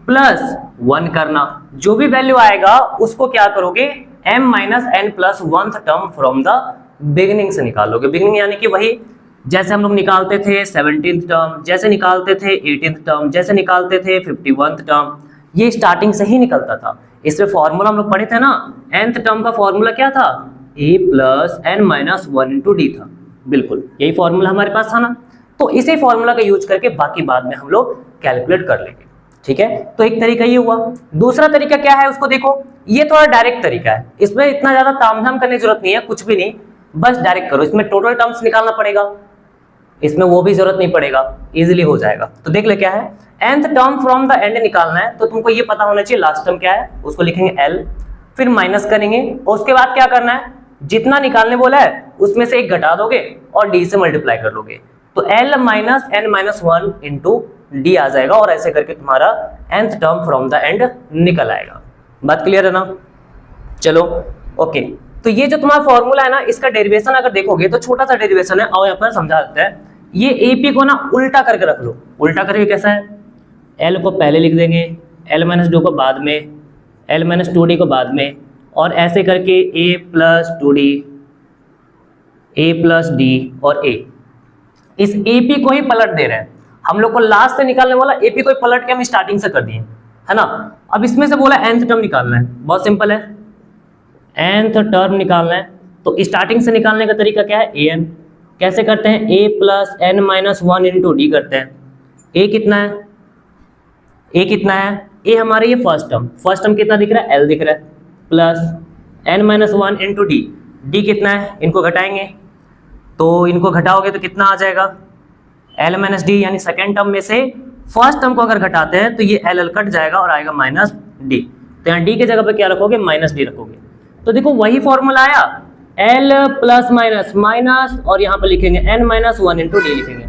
प्लस 1 करना, जो भी वैल्यू आएगा उसको क्या करोगे, m minus n plus 1th term from the beginning से निकालोगे। बिगिनिंग यानी कि वही जैसे हम लोग निकालते थे 17th टर्म, जैसे निकालते थे 18th टर्म, जैसे निकालते थे 51th टर्म, ये स्टार्टिंग से ही निकलता था। इसमें फॉर्मूला हम लोग पढ़े थे ना, nth टर्म का फॉर्मूला क्या था, a plus n minus 1 into D था। बिल्कुल यही फॉर्मूला हमारे पास था ना। तो इसी फॉर्मूला का यूज करके बाकी बाद में हम लोग कैलकुलेट कर लेंगे। ठीक है। तो एक तरीका ये हुआ। दूसरा तरीका क्या है उसको देखो, ये थोड़ा डायरेक्ट तरीका है, इसमें इतना ज्यादा तामझाम करने की जरूरत नहीं है, कुछ भी नहीं, बस डायरेक्ट करो। इसमें टोटल टर्म्स निकालना पड़ेगा, इसमें वो भी जरूरत नहीं पड़ेगा, इजीली हो जाएगा। तो देख ले क्या है, nth term from the and निकालना है, तो तुमको ये पता होना चाहिए लास्ट टर्म क्या है, उसको लिखेंगे l, फिर माइनस करेंगे, और उसके बाद क्या करना है, जितना निकालने बोला है उसमें से एक घटा दोगे और d से मल्टीप्लाई कर लोगे, तो l minus n minus 1 into D आ जाएगा, और ऐसे करके तुम्हारा nth term from the end निकल आएगा। बात क्लियर है ना। चलो ओके। तो ये जो तुम्हारा फॉर्मूला है ना, इसका डेरिवेशन अगर देखोगे तो छोटा सा डेरिवेशन है, और यहाँ पर समझा देते हैं। ये एपी को ना उल्टा करके रख लो। उल्टा करके कैसा है, एल को पहले लिख देंगे, एल माइनस 2 को बाद में, एल माइनस 2d को बाद में, और ऐसे करके a plus 2d, a plus D और a। इस एपी को ही पलट दे रहे हैं हम लोग को, लास्ट से निकालने वाला एपी को ही पलट के हम स्टार्टिंग से कर दिए, है ना। अब इसमें से बोला nth टर्म निकालना है, बहुत सिंपल है, nth टर्म निकालना है। तो स्टार्टिंग से निकालने का तरीका क्या है, an। कैसे करते हैं, a plus n minus 1 into D करते हैं। a कितना है, a कितना है, a हमारे ये फर्स्ट टर्म कितना दिख रहा है, l दिख रहा है, plus n minus 1 into D, D कितना है, इनको घटाएंगे, तो इनको घटाओगे तो कितना आ जाएगा, l माइनस डी, यानी सेकेंड टर्म में से फर्स्ट टर्म को अगर घटाते हैं तो ये l कट जाएगा और आएगा माइनस डी। तो यहाँ डी के जगह पे क्या रखोगे, माइनस डी रखोगे। तो देखो वही फॉर्मूला आया, l प्लस माइनस माइनस, और यहाँ पे लिखेंगे n माइनस 1 इंटू डी लिखेंगे।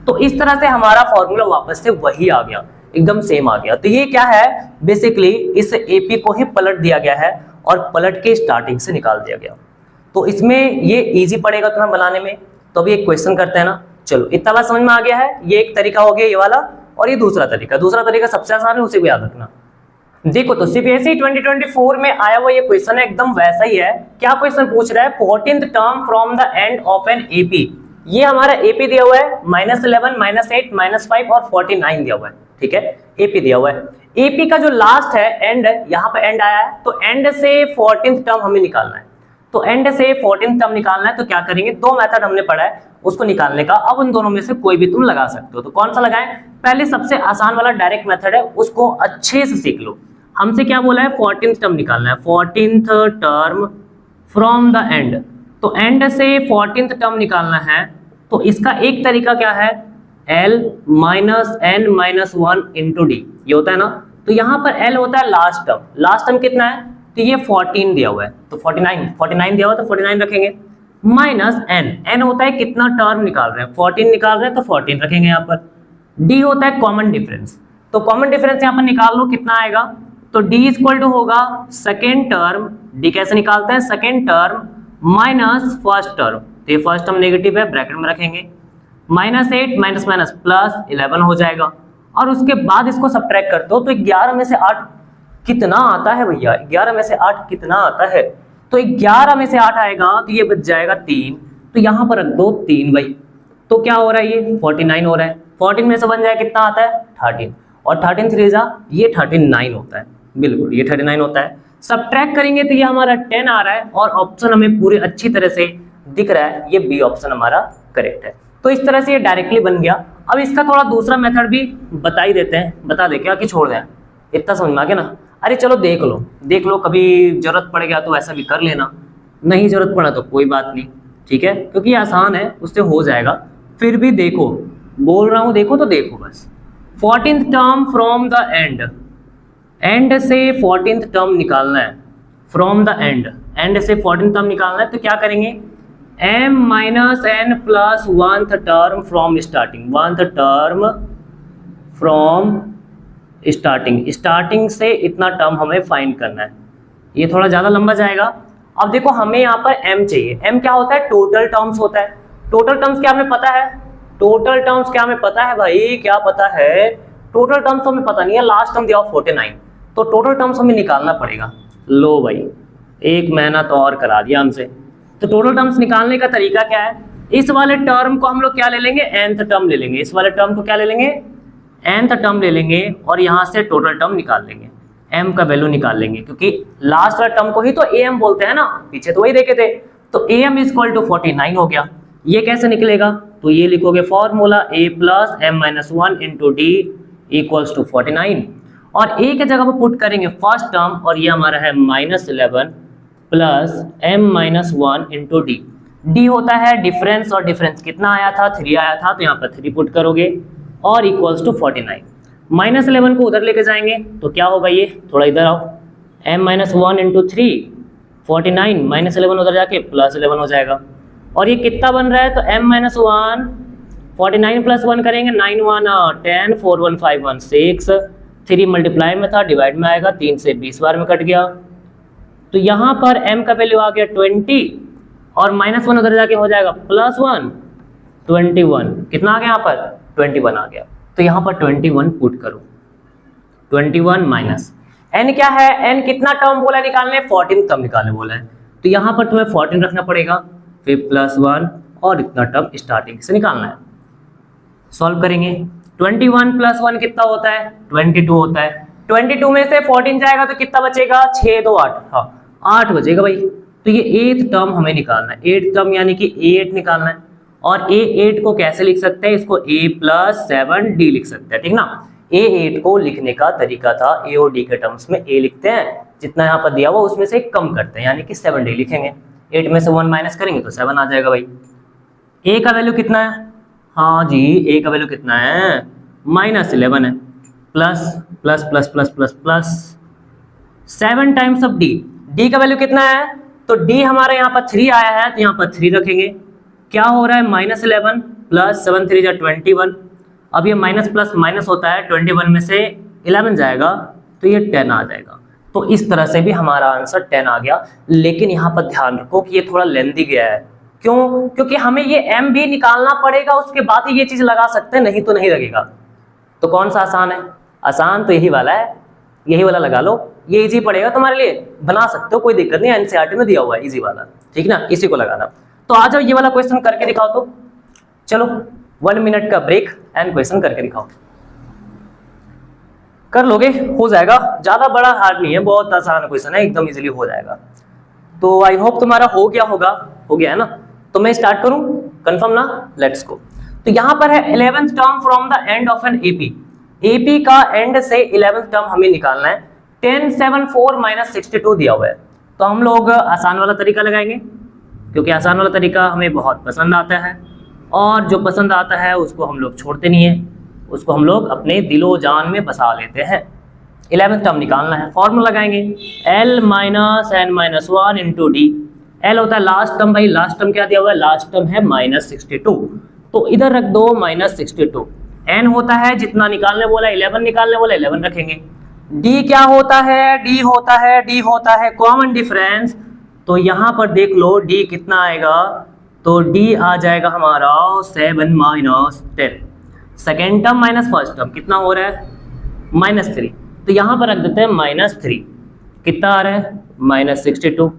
तो इस तरह से हमारा फॉर्मूला वापस से वही आ गया, एकदम सेम आ गया। तो ये क्या है, बेसिकली इस एपी को ही पलट दिया गया है और पलट के स्टार्टिंग से निकाल दिया गया। तो इसमें ये इजी पड़ेगा तुम्हें बनाने में। तो अभी एक क्वेश्चन करते हैं ना। चलो इतना बात समझ में आ गया है। ये एक तरीका हो गया ये वाला, और ये दूसरा तरीका। दूसरा तरीका सबसे आसान है, उसे भी याद रखना। देखो तो सीबीएसई 2024 में आया हुआ ये क्वेश्चन है, एकदम वैसा ही है। क्या क्वेश्चन पूछ रहा है, 14th term from the end of an AP. ये हमारा एपी दिया हुआ है -11, -8, -5 और 49 दिया हुआ है, ठीक है, एपी दिया हुआ है। एपी का जो लास्ट है एंड, यहाँ पे एंड आया है, तो एंड से 14th टर्म हमें निकालना है। तो एंड से 14th टर्म निकालना है तो क्या करेंगे, दो मेथड हमने पढ़ा है उसको निकालने का। अब उन दोनों में से कोई भी तुम लगा सकते हो, तो कौन सा लगाएं। पहले सबसे आसान वाला डायरेक्ट मेथड है, उसको अच्छे से सीख लो। हमसे क्या बोला है, 14th टर्म निकालना है, 14th term from the and. तो एंड से 14th टर्म निकालना है, तो इसका एक तरीका क्या है, L minus n minus 1 into D, ये होता है ना। तो यहाँ पर L होता है लास्ट टर्म, लास्ट टर्म कितना है, तो ये 14 दिया हुआ है, तो 49 दिया हुआ, तो 49 रखेंगे, माइनस n होता है कितना टर्म निकाल रहे हैं, 14 निकाल रहे हैं, तो 14 रखेंगे यहाँ पर। d होता है कॉमन डिफरेंस, तो कॉमन डिफरेंस यहाँ पर निकाल लो, कितना आएगा, तो d इक्वल टू होगा सेकेंड टर्म, d कैसे निकालते हैं, second term minus first term, तो ये फर्स्ट टर्म नेगेटिव है, ब्रैकेट में रखेंगे, -8 माइनस माइनस प्लस 11 हो जाएगा। और उसके बाद इसको सब्ट्रैक्ट करते हो तो 11 में से 8 कितना आता है भैया, 11 में से 8 कितना आता है, तो 11 में से 8 आएगा, तो ये बच जाएगा 3, तो यहाँ पर रख दो 3 भाई। तो क्या हो रहा है, ये 49 हो रहा है, 14 में से बन जाए कितना आता है 13, और 13 3 जा, ये 39 होता है, बिल्कुल ये 39 होता है। सब्ट्रैक्ट करेंगे तो ये हमारा 10 आ रहा है, और ऑप्शन हमें पूरे अच्छी तरह से दिख रहा है, ये बी ऑप्शन हमारा करेक्ट है। तो इस तरह से ये डायरेक्टली बन गया। अब इसका थोड़ा दूसरा मेथड भी बता ही देते हैं, बता दे क्या कि छोड़ दें, इतना समझ में आ गया ना। अरे चलो देख लो, कभी जरूरत पड़ गया तो ऐसा भी कर लेना, नहीं जरूरत पड़ा तो कोई बात नहीं, ठीक है, क्योंकि ये आसान है, उससे हो जाएगा। फिर भी देखो, बोल रहा हूँ देखो तो देखो बस। 14th term from the and, and से 14th टर्म निकालना है, फ्रॉम द एंड से 14th टर्म निकालना है, तो क्या करेंगे, m minus n plus 1th term from starting, 1th term from starting से इतना टर्म हमें फाइंड करना है। ये थोड़ा ज़्यादा लंबा जाएगा। अब देखो हमें यहाँ पर m चाहिए, m क्या होता है, टोटल टर्म्स होता है। टोटल टर्म्स क्या हमें पता है, टोटल टर्म्स क्या हमें पता है भाई, क्या पता है, टोटल टर्म्स तो हमें पता नहीं है, लास्ट टर्म दिया 49, तो टोटल टर्म्स हमें निकालना पड़ेगा। लो भाई, एक मेहनत और करा दिया हमसे। तो टोटल टर्म्स निकालने का तरीका क्या है, इस वाले टर्म को हम लोग क्या ले लेंगे, nth टर्म ले लेंगे, इस वाले टर्म को क्या ले लेंगे, nth टर्म ले लेंगे, और यहाँ से टोटल टर्म निकाल लेंगे, m का वैल्यू निकाल लेंगे, क्योंकि लास्ट वाला टर्म को ही तो am बोलते हैं ना, पीछे तो वही देखे थे। तो am इक्वल टू 49 हो गया। ये कैसे निकलेगा, तो ये लिखोगे formula a plus m minus 1 into d equals to 49, और a के जगह पर पुट करेंगे फर्स्ट टर्म, और ये हमारा है -11 plus m minus 1 into D, D होता है डिफरेंस, और डिफरेंस कितना आया था, 3 आया था, तो यहाँ पर 3 पुट करोगे, और इक्वल्स टू 49। -11 को उधर लेके जाएंगे तो क्या होगा, ये थोड़ा इधर आओ, m माइनस 1 इंटू 3 49, -11 उधर जाके +11 हो जाएगा, और ये कितना बन रहा है, तो m माइनस 1 49 प्लस 1 करेंगे, 9 1 10 4 1 5 1 6, 3 मल्टीप्लाई में था, डिवाइड में आएगा, 3 से 20 बार में कट गया, तो यहाँ पर m का वैल्यू आ गया 20, और -1 उधर जाके हो जाएगा +1 21, कितना आ गया यहाँ पर 21 आ गया, तो यहाँ पर 21 पुट करो, 21 माइनस n क्या है, n कितना टर्म बोला है निकालने, 14 टर्म निकालने बोला है, तो यहाँ पर तुम्हें 14 रखना पड़ेगा, फिर +1 और इतना टर्म स्टार्टिंग से निकालना है। सॉल्व करेंगे, 21 प्लस 1 कितना होता है, 22 होता है, 22 में से 14 जाएगा तो कितना बचेगा, 6 2 8, हाँ 8 बचेगा भाई। तो ये 8th टर्म हमें निकालना है, 8th टर्म यानी कि A8 निकालना है, और A8 को कैसे लिख सकते हैं, इसको A प्लस 7D लिख सकते हैं, ठीक ना। A8 को लिखने का तरीका था, A और D के टर्म्स में A लिखते हैं, जितना यहाँ पर दिया हुआ उसमें से कम करते हैं, यानी कि 7D लिखेंगे, 8 में से 1 माइनस करेंगे तो 7 आ जाएगा भाई। A का वैल्यू कितना है, हाँ जी A का वैल्यू कितना है, -11 है, plus plus plus plus plus plus 7 times of D का वैल्यू कितना है, तो D हमारा यहाँ पर 3 आया है, तो यहाँ पर 3 रखेंगे, क्या हो रहा है, -11 प्लस 7 3 21, अब ये माइनस प्लस माइनस होता है, 21 में से 11 जाएगा तो ये 10 आ जाएगा। तो इस तरह से भी हमारा आंसर 10 आ गया, लेकिन यहाँ पर ध्यान रखो कि ये थोड़ा लेंदी गया है, क्यों, क्योंकि हमें ये m भी निकालना पड़ेगा, उसके बाद ही ये चीज लगा सकते हैं, नहीं तो नहीं लगेगा। तो कौन सा आसान है, आसान तो यही वाला है, यही वाला लगा लो, ये इजी पड़ेगा तुम्हारे लिए, बना सकते हो, कोई दिक्कत नहीं, एनसीईआरटी में दिया हुआ है इजी वाला, ठीक ना, इसी को लगाना। तो आ जाओ ये वाला क्वेश्चन करके दिखाओ तो, चलो 1 मिनट का ब्रेक एंड क्वेश्चन करके दिखाओ। कर लोगे, हो जाएगा, ज्यादा बड़ा हार्ड नहीं है, बहुत आसान क्वेश्चन है, एकदम इजीली हो जाएगा। तो आई होप तुम्हारा हो गया होगा, हो गया है ना। तो मैं स्टार्ट करूं, कंफर्म ना, लेट्स गो। तो यहां पर है 11th term from the end of an AP, AP का एंड से 11th टर्म हमें निकालना है। 1074 - 62 दिया हुआ है, तो हम लोग आसान वाला तरीका लगाएंगे, क्योंकि आसान वाला तरीका हमें बहुत पसंद आता है, और जो पसंद आता है उसको हम लोग छोड़ते नहीं है, उसको हम लोग अपने दिलो जान में बसा लेते हैं। 11th टर्म निकालना है, फॉर्मूला लगाएंगे L - n - 1 into D. L होता है लास्ट टर्म, भाई लास्ट टर्म क्या दिया हुआ है, लास्ट टर्म है -62, तो इधर रख दो -62। n होता है जितना निकालने बोला, 11 निकालने बोला, 11 रखेंगे। d क्या होता है, d होता है कॉमन डिफरेंस, तो यहां पर देख लो d कितना आएगा, तो d आ जाएगा हमारा 7 - 10। Second term minus first term कितना हो रहा है, -3, तो यहां पर रख देते हैं -3, कितना आ रहा है -62।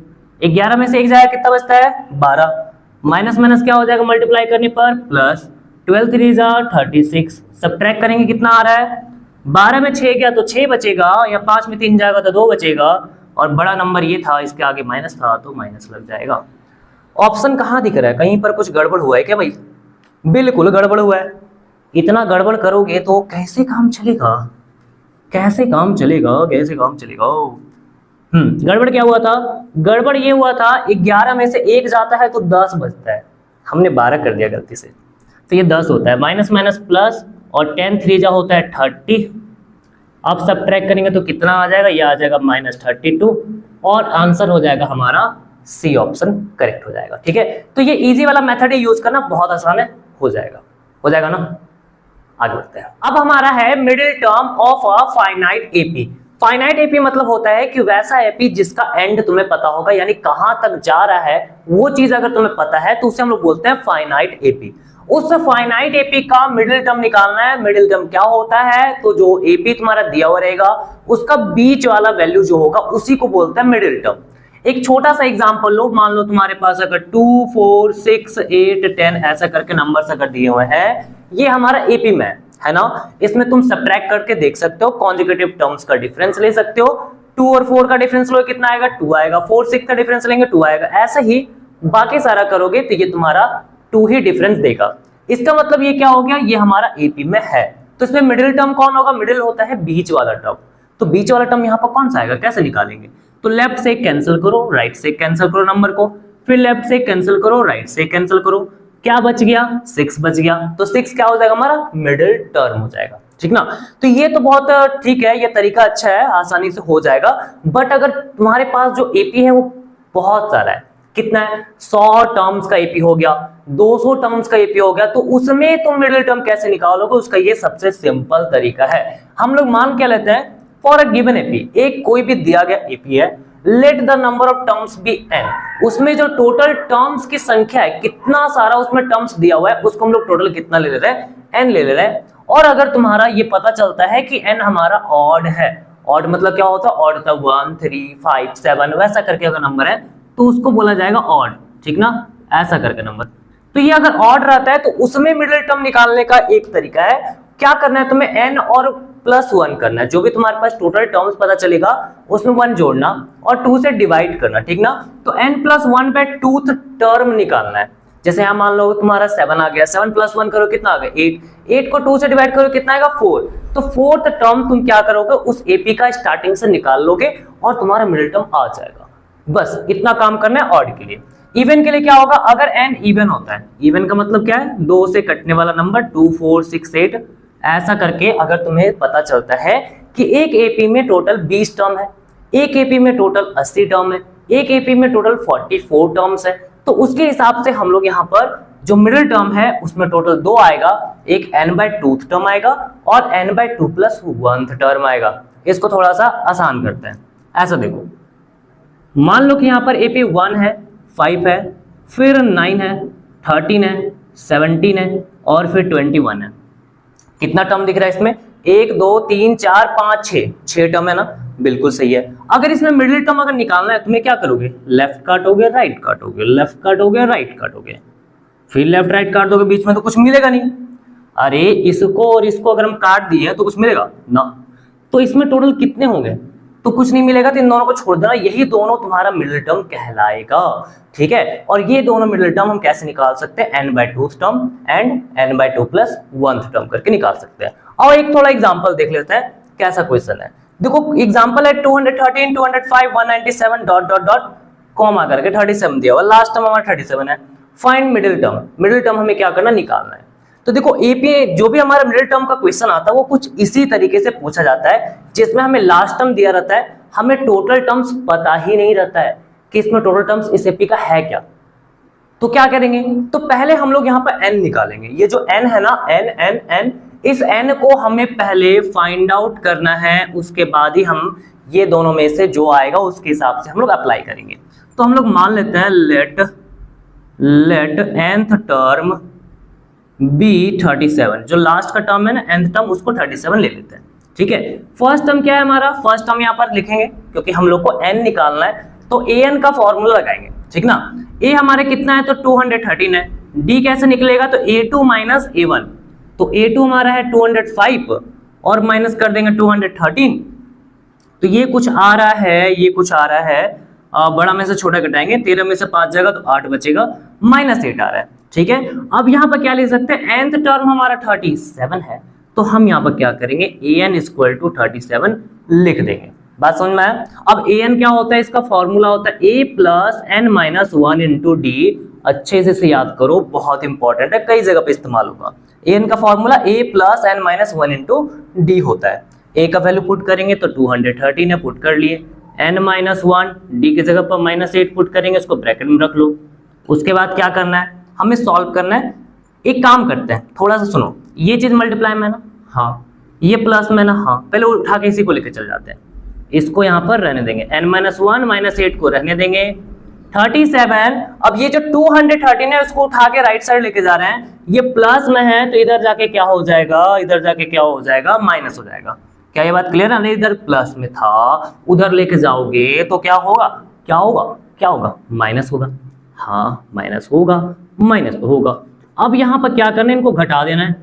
11 में से 1 जाएगा, कितना बचता है 12, माइनस माइनस क्या हो जाएगा मल्टीप्लाई करने पर प्लस, 12 3 = 36, सब्ट्रैक्ट करेंगे कितना आ रहा है, 12 में 6 गया तो 6 बचेगा, या 5 में 3 जाएगा तो 2 बचेगा, और बड़ा नंबर ये था, इसके आगे माइनस था तो माइनस लग जाएगा। ऑप्शन कहाँ दिख रहा है, कहीं पर कुछ गड़बड़ हुआ है क्या भाई, बिल्कुल गड़बड़ हुआ है। इतना गड़बड़ करोगे तो कैसे काम चलेगा, कैसे काम चलेगा। गड़बड़ क्या हुआ था, गड़बड़ ये हुआ था 11 में से 1 जाता है तो 10 बचता है, हमने 12 कर दिया गलती से, तो ये 10 होता है, माइनस माइनस प्लस, और 10 3 जा होता है 30। अब सब्ट्रैक्ट करेंगे तो कितना आ जाएगा, ये आ जाएगा -32, और आंसर हो जाएगा हमारा सी ऑप्शन करेक्ट हो जाएगा। ठीक है, तो ये इजी वाला मेथड यूज करना बहुत आसान है, हो जाएगा ना। आगे बढ़ते हैं। अब हमारा है middle term of a finite AP. Finite AP मतलब होता है कि वैसा एपी जिसका एंड तुम्हें पता होगा, यानी कहां तक जा रहा है वो चीज अगर तुम्हें पता है तो उसे हम लोग बोलते हैं फाइनाइट एपी। उस फाइनाइट एपी का मिडिल टर्म निकालना है। मिडिल टर्म क्या होता है, तो जो एपी तुम्हारा दिया हुआ रहेगा उसका बीच वाला वैल्यू जो होगा उसी को बोलते हैं मिडिल टर्म। एक छोटा सा एग्जांपल लो, मान लो तुम्हारे पास अगर 2 4 6 8 10 ऐसा करके नंबर्स अगर दिए हुए हैं, ये हमारा एपी में है ना। इसमें तुम सब्ट्रैक्ट करके देख सकते हो, कॉन्जुगेटिव टर्म्स का डिफरेंस ले सकते हो। 2 और 4 का डिफरेंस लो, कितना आएगा 2 आएगा, 4 6 का डिफरेंस लेंगे 2 आएगा, ऐसा ही बाकी सारा करोगे तो ये तुम्हारा 2 ही डिफरेंस देगा। इसका मतलब ये क्या हो गया, ये हमारा एपी में है। तो इसमें मिडिल टर्म कौन होगा, मिडिल होता है बीच वाला टर्म। तो बीच वाला टर्म यहाँ पर कौन सा आएगा, कैसे निकालेंगे, तो लेफ्ट से कैंसिल करो, राइट से कैंसिल करो नंबर को, फिर लेफ्ट से कैंसिल करो, राइट से कैंसिल करो, क्या बच गया 6 बच गया, तो 6 क्या हो जाएगा हमारा मिडिल टर्म हो जाएगा। ठीक ना, तो ये तो बहुत ठीक है, ये तरीका अच्छा है, आसानी से हो जाएगा। बट अगर तुम्हारे पास जो एपी है वो बहुत सारा है, कितना है 100 टर्म्स का एपी हो गया, 200 टर्म्स का एपी हो गया, तो उसमें तुम मिडिल टर्म कैसे निकालोगे, उसका ये सबसे सिंपल तरीका है। हम लोग मान क्या लेते हैं, फॉर अ गिवन एपी, एक कोई भी दिया गया एपी है, let the number of terms be n, उसमें जो टोटल टर्म्स की संख्या है, कितना सारा उसमें टर्म्स दिया हुआ है, उसको हम लोग टोटल कितना ले ले रहे हैं, n ले ले रहे हैं। और अगर तुम्हारा ये पता चलता है कि n हमारा ऑड है, ऑड मतलब क्या होता है, ऑड होता है 1 3 5 7 वैसा करके अगर नंबर है तो उसको बोला जाएगा ऑड। ठीक ना, ऐसा करके नंबर, तो ये अगर ऑड रहता है तो उसमें मिडिल टर्म निकालने का एक तरीका है, क्या करना है तुम्हें, n और +1 करना है, जो भी तुम्हारे पास टोटल टर्म्स पता चलेगा उसमें 1 जोड़ना और 2 से डिवाइड करना। ठीक ना, तो n + 1 पे 2th टर्म निकालना है। जैसे यहाँ मान लो तुम्हारा 7 आ गया, 7 + 1 करो कितना आ गया 8, 8 को 2 से डिवाइड करो कितना आएगा 4, तो 4th टर्म तुम क्या करोगे, उस एपी का स्टार्टिंग से निकाल लोगे और तुम्हारा मिडिल टर्म आ जाएगा। बस इतना काम करना है ऑड के लिए। इवन के लिए क्या होगा, अगर n इवन होता है, इवन का मतलब क्या है, 2 से कटने वाला नंबर 2 4 6 8 ऐसा करके अगर तुम्हें पता चलता है कि एक एपी में टोटल 20 टर्म है, एक एपी में टोटल 80 टर्म है, एक एपी में टोटल 44 टर्म्स है, तो उसके हिसाब से हम लोग यहाँ पर जो मिडिल टर्म है उसमें टोटल 2 आएगा, एक n/2 टर्म आएगा और n/2 + 1th टर्म आएगा। इसको थोड़ा सा आसान करते हैं, ऐसा देखो, मान लो कि यहाँ पर एपी 1 है, 5 है, फिर 9 है, 13 है, 17 है और फिर 21 है। कितना टर्म दिख रहा है इसमें, 1 2 3 4 5 6 टर्म है ना, बिल्कुल सही है। अगर इसमें मिडिल टर्म अगर निकालना है तुम्हें क्या करोगे, लेफ्ट काटोगे राइट काटोगे, लेफ्ट काटोगे राइट काटोगे, फिर लेफ्ट राइट काट दोगे, बीच में तो कुछ मिलेगा नहीं। अरे इसको और इसको अगर हम काट दिए तो कुछ मिलेगा ना, तो इसमें टोटल कितने होंगे, तो कुछ नहीं मिलेगा, तो इन दोनों को छोड़ देना, यही दोनों तुम्हारा मिडिल टर्म कहलाएगा। ठीक है, और ये दोनों मिडिल टर्म हम कैसे निकाल सकते हैं, n/2 term and n/2 + 1th term करके निकाल सकते हैं। और एक थोड़ा एग्जांपल देख लेते हैं कैसा क्वेश्चन है। देखो एग्जांपल है 213 205 197 डॉट डॉट डॉट कॉमा करके 37 दिया हुआ, लास्ट टर्म हमारा 37 है। Find middle term, middle term हमें क्या करना, निकालना है। तो देखो एपीए जो भी हमारा मिडिल टर्म का क्वेश्चन आता है वो कुछ इसी तरीके से पूछा जाता है, जिसमें हमें लास्ट टर्म दिया रहता है, हमें टोटल टर्म्स पता ही नहीं रहता है कि इसमें टोटल टर्म्स इस एपी का है क्या। तो क्या करेंगे, तो पहले हम लोग यहाँ पर n निकालेंगे। ये जो n है ना, n, इस n को हमें पहले फाइंड आउट करना है, उसके बाद ही हम ये दोनों में से जो आएगा उसके हिसाब से हम लोग अप्लाई करेंगे। तो हम लोग मान लेते हैं लेट nth टर्म बी 37, जो लास्ट का टर्म है ना nth टर्म, उसको 37 ले लेते हैं। ठीक है, फर्स्ट टर्म क्या है हमारा, फर्स्ट टर्म यहाँ पर लिखेंगे क्योंकि हम लोग को n निकालना है, तो an का फॉर्मूला लगाएंगे। ठीक ना, a हमारे कितना है, तो 213 है, d कैसे निकलेगा, तो a2 माइनस a1, तो a2 हमारा है 205 और माइनस कर देंगे 213, तो ये कुछ आ रहा है, ये कुछ आ रहा है, बड़ा में से छोटा घटाएंगे, 13 में से 5 जाएगा तो 8 बचेगा, -8 आ रहा है। ठीक है, अब यहाँ पर क्या ले सकते हैं, nth टर्म हमारा 37 है, तो हम यहाँ पर क्या करेंगे, an = 37 लिख देंगे। बात समझ में आया। अब an क्या होता है, इसका फॉर्मूला होता है a + n - 1 × d। अच्छे से याद करो, बहुत इंपॉर्टेंट है, कई जगह पे इस्तेमाल होगा। an का फॉर्मूला a + n - 1 × d होता है। a का वैल्यू पुट करेंगे तो 213 है, पुट कर लिए, n - 1 d की जगह पर -8 पुट करेंगे, उसको ब्रैकेट में रख लो। उसके बाद क्या करना है, हमें सॉल्व करना है। एक काम करते हैं, थोड़ा सा सुनो, ये चीज मल्टीप्लाई में ना, हाँ, ये प्लस में ना, हाँ, पहले उठा के इसी को लेकर चल जाते हैं, इसको यहाँ पर रहने देंगे, n - 1 - 8 को रहने देंगे, 37। अब ये जो 213 है उसको उठा के राइट साइड लेके जा रहे हैं, ये प्लस में है तो इधर जाके क्या हो जाएगा, इधर जाके क्या हो जाएगा, माइनस हो जाएगा। क्या ये बात क्लियर है ना, इधर प्लस में था, उधर लेके जाओगे तो क्या होगा, क्या होगा, क्या होगा, माइनस होगा। हाँ, माइनस होगा, माइनस तो होगा। अब यहाँ पर क्या करना है, इनको घटा देना है।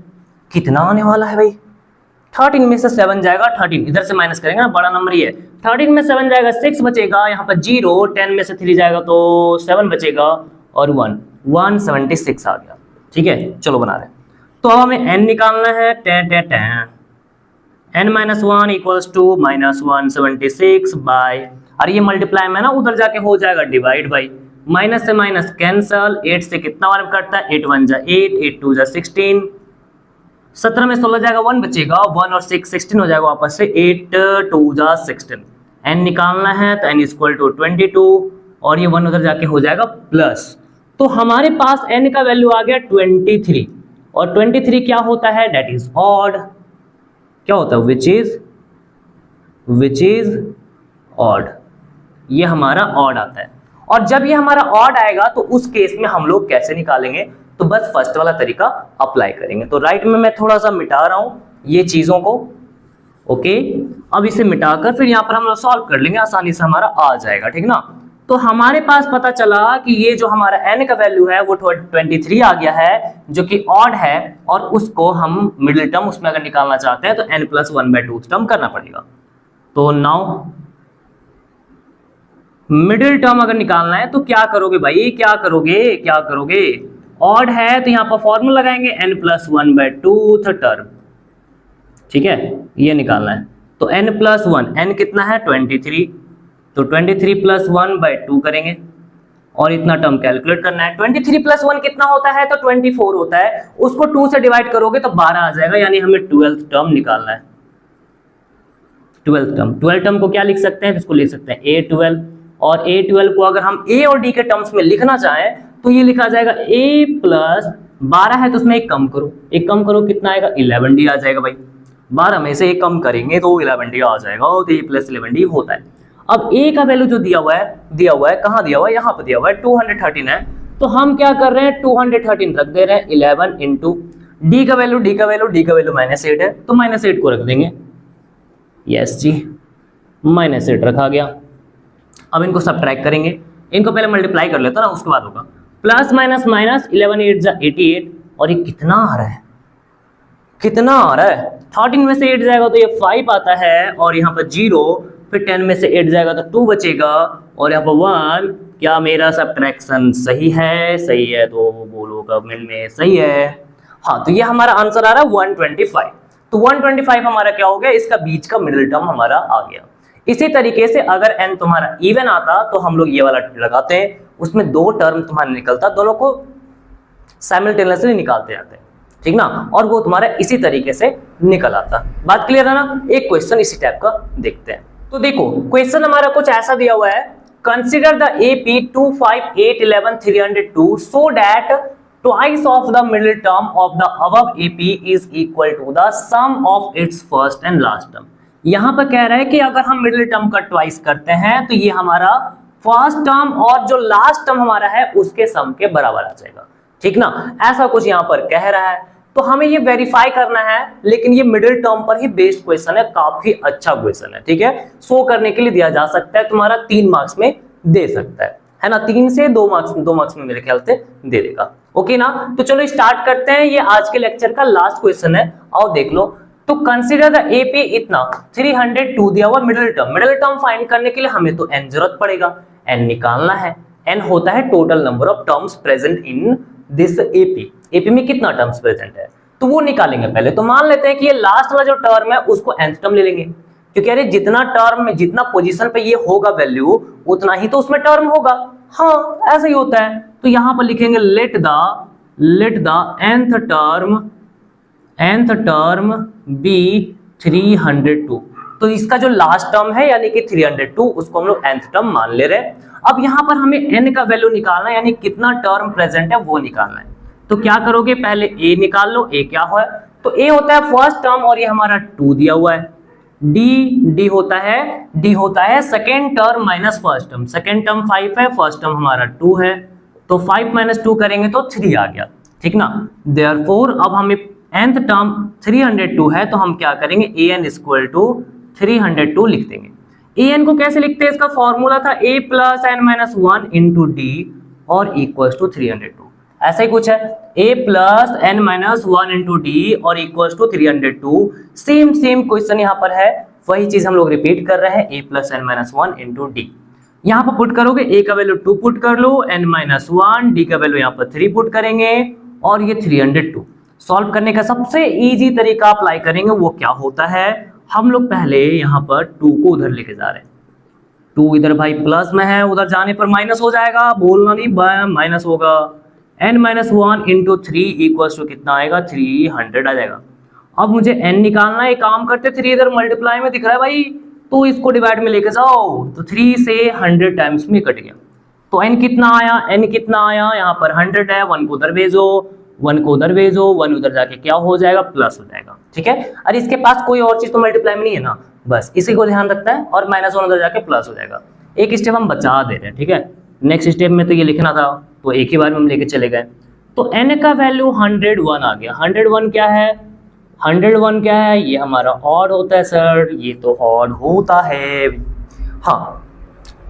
कितना आने वाला है भाई, 13 में से 7 जाएगा, 13 इधर से माइनस करेंगे ना, बड़ा नंबर ही है, 13 में 7 जाएगा 6 बचेगा, यहाँ पर 0, 10 में से 3 जाएगा तो 7 बचेगा, और 1 176 आ गया। ठीक है, चलो बना रहे। तो अब हमें n निकालना है, n - 1 = -176 बाय, अरे ये मल्टीप्लाई में ना, उधर जाके हो जाएगा डिवाइड बाई, माइनस से माइनस कैंसल, 8 से कितना बार कटता है, 8 × 1 = 8, 8 × 2 = 16, 17 में 16 जाएगा, 1 बचेगा, 1 और 6 16 हो जाएगा वापस से, 8 × 2 = 16। n निकालना है तो n = 22, और ये 1 उधर जाके हो जाएगा प्लस। तो हमारे पास n का वैल्यू आ गया 23, और 23 क्या होता है, दैट इज ऑड। क्या होता है, विच इज ऑड, ये हमारा ऑड आता है। और जब ये हमारा ऑड आएगा तो उस केस में हम लोग कैसे निकालेंगे, तो बस फर्स्ट वाला तरीका अप्लाई करेंगे। तो राइट में मैं थोड़ा सा मिटा रहा हूं ये चीजों को, ओके। अब इसे मिटाकर फिर यहाँ पर हम लोग सॉल्व कर लेंगे, आसानी से हमारा आ जाएगा, ठीक ना। तो हमारे पास पता चला कि ये जो हमारा n का वैल्यू है वो 23 आ गया है, जो कि ऑड है, और उसको हम मिडिल टर्म उसमें अगर निकालना चाहते हैं तो n + 1/2 टर्म करना पड़ेगा। तो नाउ मिडिल टर्म अगर निकालना है तो क्या करोगे भाई, क्या करोगे, ऑड है तो यहाँ पर फॉर्मूला लगाएंगे, n + 1/2 टर्म। ठीक है, ये निकालना है। तो n + 1, n कितना है 23, तो 23 + 1/2 करेंगे, और इतना टर्म कैलकुलेट करना है। 23 + 1 कितना होता है, तो 24 होता है, उसको 2 से डिवाइड करोगे तो 12 आ जाएगा, यानी हमें 12th टर्म निकालना है। 12th टर्म को क्या लिख सकते हैं, इसको लिख सकते हैं a12, और a12 को अगर हम a और d के टर्म्स में लिखना चाहें तो ये लिखा जाएगा a + 12 है तो उसमें एक कम करो, कितना आएगा, 11d आ जाएगा भाई। 12 में से एक कम करेंगे तो 11d आ जाएगा, तो a + 11d होता है। अब a का वैल्यू जो दिया हुआ है, कहाँ दिया हुआ है, यहाँ पर दिया हुआ है, 213 है, तो हम क्या कर रहे हैं, 213 रख दे रहे हैं, 11 × डी का वैल्यू -8 है, तो -8 को रख देंगे। यस जी, -8 रखा गया। अब इनको सब्ट्रैक्ट करेंगे, इनको पहले मल्टीप्लाई कर लेता ना, उसके बाद होगा प्लस माइनस माइनस 11 8 जा 88, और ये कितना आ रहा है, कितना आ रहा है, 13 में से 8 जाएगा तो ये 5 आता है, और यहाँ पर 0, फिर 10 में से 8 जाएगा तो 2 बचेगा, और यहाँ पर 1। क्या मेरा सब्ट्रैक्शन सही है? सही है तो बोलो कमेंट में सही है। हाँ, तो ये हमारा आंसर आ रहा है 125। तो 125 हमारा क्या हो गया, इसका बीच का मिडिल टर्म हमारा आ गया। इसी तरीके से अगर n तुम्हारा इवन आता तो हम लोग ये वाला लगाते हैं, उसमें 2 टर्म तुम्हारा निकलता, दोनों को साइमल्टेनियसली निकालते जाते हैं, ठीक ना, और वो तुम्हारा इसी तरीके से निकल आता। बात क्लियर है ना? एक क्वेश्चन इसी टाइप का देखते हैं। तो देखो क्वेश्चन हमारा कुछ ऐसा दिया हुआ है, consider the AP 2 5 8 11 302 so that twice of the middle term of the above AP is equal to the sum of its first and last term। यहां पर कह रहा है कि अगर हम मिडिल टर्म का ट्वाइस करते हैं तो ये हमारा फर्स्ट टर्म और जो लास्ट टर्म हमारा है उसके सम के बराबर आ जाएगा, ठीक ना, ऐसा कुछ यहां पर कह रहा है। तो हमें ये वेरीफाई करना है, लेकिन ये मिडिल टर्म पर ही बेस्ड क्वेश्चन है, काफी अच्छा क्वेश्चन है, ठीक है। शो करने के लिए दिया जा सकता है, तुम्हारा 3 मार्क्स में दे सकता है ना, 3 से 2 मार्क्स में मेरे ख्याल से दे देगा। ओके ना, तो चलो स्टार्ट करते हैं। ये आज के लेक्चर का लास्ट क्वेश्चन है, आओ देख लो। तो कंसीडर द AP इतना 302 दिया हुआ मिडिल टर्म फाइंड करने के लिए हमें तो n जरूरत पड़ेगा, n निकालना है। n होता है total number of terms present in this AP में कितना टर्म्स प्रेजेंट है, तो वो निकालेंगे पहले। तो मान लेते हैं कि ये लास्ट वाला जो टर्म है उसको nth टर्म ले लेंगे, क्योंकि अरे जितना टर्म में जितना पोजीशन पे ये होगा वैल्यू उतना ही तो उसमें टर्म होगा। हाँ, ऐसा ही होता है। तो यहां पर लिखेंगे let the nth term be 302। तो इसका जो लास्ट टर्म है यानी कि 302 उसको हम लोग nth टर्म मान ले रहे हैं। अब यहां पर हमें n का वैल्यू निकालना है, यानी कितना टर्म प्रेजेंट है वो निकालना है। तो क्या करोगे, पहले a निकाल लो। a क्या है, तो a होता है फर्स्ट टर्म और ये हमारा 2 दिया हुआ है। d होता है second term minus first term. Second term 5 है, फर्स्ट टर्म हमारा 2 है, तो 5 - 2 करेंगे तो 3 आ गया, ठीक ना। देयरफॉर अब हमें nth टर्म 302 है, तो हम क्या करेंगे, an इक्वल टू 302 लिख देंगे। an को कैसे लिखते हैं, इसका फॉर्मूला था a plus n minus 1 into D और इक्वल्स टू 302। ऐसा ही कुछ है, a plus n minus 1 into D और इक्वल्स टू 302। सेम क्वेश्चन यहाँ पर है, वही चीज हम लोग रिपीट कर रहे हैं, a plus n minus 1 into D. यहाँ पर पुट करोगे, a का वैल्यू 2 पुट कर लो, n माइनस 1, डी का वैल्यू यहाँ पर 3 पुट करेंगे, और ये 302। सॉल्व करने का सबसे इजी तरीका अप्लाई करेंगे, वो क्या होता है, हम लोग पहले यहाँ पर 2 को उधर लेके जा रहे हैं। 2 इधर भाई प्लस में है, उधर जाने पर माइनस हो जाएगा, बोलना नहीं, माइनस होगा। n minus 1 into 3 equals to कितना आएगा, 300 आ जाएगा। अब मुझे n निकालना है, काम करते 3 इधर मल्टीप्लाई में दिख रहा है भाई, तो इसको डिवाइड में लेके जाओ, तो 3 से 100 टाइम्स में कट गया। तो n कितना आया, यहाँ पर 100 है, 1 को उधर भेजो, 1 को उधर भेजो, 1 उधर जाके क्या हो जाएगा, प्लस हो जाएगा, ठीक है। अरे इसके पास कोई और चीज तो मल्टीप्लाई में नहीं है ना, बस इसी को ध्यान रखता है, और -1 उधर जाके प्लस हो जाएगा। एक स्टेप हम बचा दे रहे हैं, ठीक है। नेक्स्ट स्टेप में तो ये लिखना था, तो एक ही बार में हम लेके चले गए। तो n का वैल्यू 101 आ गया। 101 क्या है, ये हमारा ऑड होता है सर, ये तो ऑड होता है, हाँ,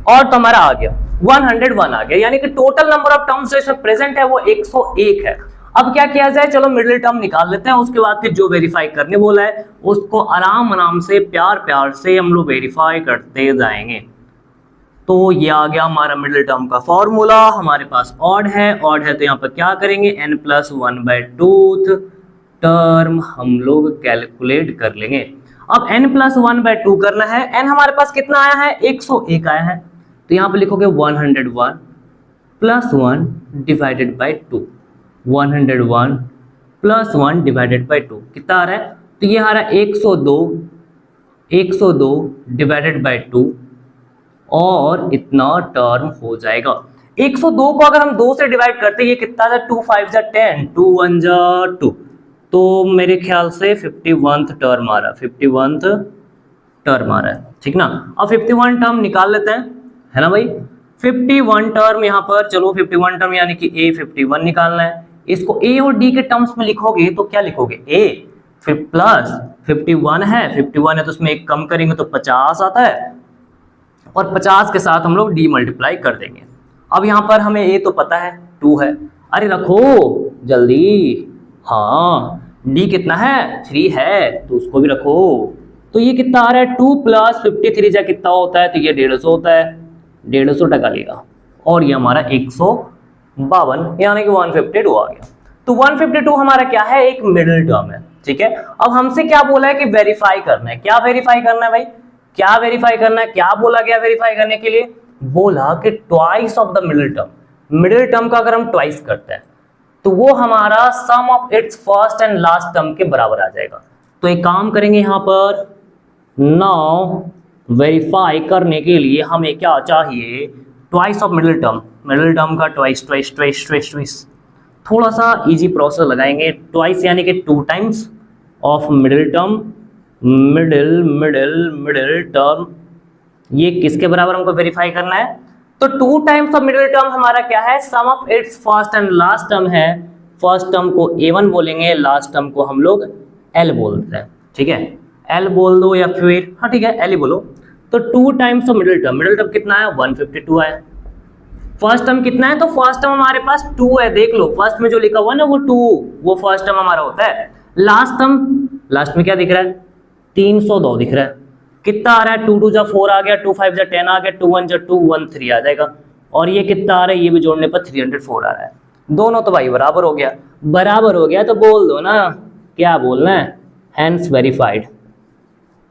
और तो हमारा आ गया 101 आ गया, यानी कि टोटल नंबर ऑफ टर्म्स जो इसमें प्रेजेंट है वो 101 है। अब क्या किया जाए, चलो मिडिल टर्म निकाल लेते हैं, उसके बाद फिर जो वेरीफाई करने बोला है उसको आराम से प्यार से हम लोग वेरीफाई करते जाएंगे। तो ये आ गया हमारा मिडिल टर्म का फॉर्मूला, हमारे पास ऑड है तो यहाँ पर क्या करेंगे, n प्लस 1/2 टर्म हम लोग कैलकुलेट कर लेंगे। अब n प्लस 1/2 करना है, n हमारे पास कितना आया है, 101 आया है, तो यहाँ पे लिखोगे 101 plus 1 divided by 2, 101 plus 1 divided by 2 कितना आ रहा है, तो ये आ रहा है 102 डिवाइडेड बाई 2, और इतना टर्म हो जाएगा। 102 को अगर हम 2 से डिवाइड करते, ये कितना था, 2 5 जा 10, 2 1 जा 2, तो मेरे ख्याल से 51th टर्म आ रहा है, 51th टर्म आ रहा है, ठीक ना। अब 51 टर्म निकाल लेते हैं, है ना भाई। 51 टर्म यहाँ पर, चलो 51 टर्म यानी कि A 51 निकालना है, इसको ए और डी के टर्म्स में लिखोगे तो क्या लिखोगे, ए फिर प्लस 51 है, 51 है तो उसमें एक कम करेंगे तो 50 आता है और 50 के साथ हम लोग डी मल्टीप्लाई कर देंगे। अब यहाँ पर हमें ए तो पता है 2 है, अरे रखो जल्दी, हाँ डी कितना है 3 है तो उसको भी रखो। तो ये कितना आ रहा है 2 प्लस 53 जा कितना होता है, तो ये 150 होता है, 150 टका लेगा और ये हमारा 152 यानी कि 152 आ गया। तो 152 हमारा क्या है, एक मिडिल टर्म है, ठीक है। अब हमसे क्या बोला है कि वेरीफाई करना है, क्या वेरीफाई करना है भाई, क्या वेरीफाई करना है, क्या बोला गया वेरीफाई करने के लिए, बोला कि twice of the middle term, middle term का अगर हम ट्वाइस करते हैं तो वो हमारा sum of its first and last term के बराबर आ जाएगा। तो एक काम करेंगे यहाँ पर, नाउ वेरीफाई करने के लिए हमें क्या चाहिए, twice of middle term, middle term का twice twice twice twice twice, थोड़ा सा इजी प्रोसेस लगाएंगे, ट्वाइस यानी कि 2 times of middle term, middle middle middle term, ये किसके बराबर हमको वेरीफाई करना है, तो 2 टाइम्स ऑफ मिडिल टर्म हमारा क्या है, sum of its first and last term है, फर्स्ट टर्म को A1 बोलेंगे, लास्ट टर्म को हम लोग L बोलते हैं, ठीक है, L बोल दो या फिर हाँ ठीक है L ही बोलो। तो 2 times of middle term, middle term कितना है 152 है, फर्स्ट टर्म कितना है, तो फर्स्ट टर्म हमारे पास 2 है, देख लो फर्स्ट में जो लिखा हुआ है ना वो 2, वो फर्स्ट टर्म हमारा होता है। लास्ट टर्म, लास्ट में क्या दिख रहा है 302 दिख रहा है, कितना आ रहा है 2 2 जा 4 आ गया, 2 5 जा 10 आ गया, 2 1 जा 2 1 3 आ जाएगा, और ये कितना आ रहा है, ये भी जोड़ने पर 304 आ रहा है, दोनों तो भाई बराबर हो गया, बराबर हो गया तो बोल दो ना, क्या बोलना है, हैंस वेरीफाइड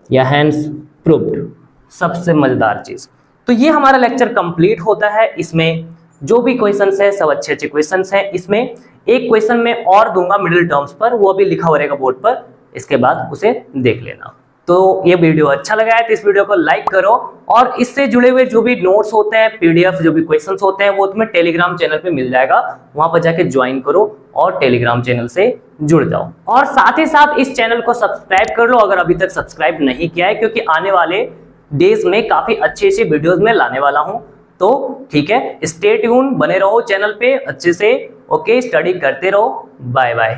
या हैंस प्रूव्ड, सबसे मजेदार चीज। तो ये हमारा लेक्चर कंप्लीट होता है, इसमें जो भी क्वेश्चंस है सब अच्छे अच्छे क्वेश्चंस हैं, इसमें एक क्वेश्चन में और दूंगा मिडिल टर्म्स पर, वो अभी लिखा हो रहेगा बोर्ड पर, इसके बाद उसे देख लेना। तो ये वीडियो अच्छा लगा है तो इस वीडियो को लाइक करो, और इससे जुड़े हुए जो भी नोट्स होते हैं, पीडीएफ जो भी क्वेश्चंस होते हैं वो तुम्हें टेलीग्राम चैनल पे मिल जाएगा, वहां पर जाके ज्वाइन करो और टेलीग्राम चैनल से जुड़ जाओ, और साथ ही साथ इस चैनल को सब्सक्राइब कर लो अगर अभी तक सब्सक्राइब नहीं किया है, क्योंकि आने वाले डेज में काफी अच्छी अच्छी वीडियोस में लाने वाला हूं। तो ठीक है, स्टे ट्यून, बने रहो चैनल पे अच्छे से, ओके, स्टडी करते रहो, बाय बाय।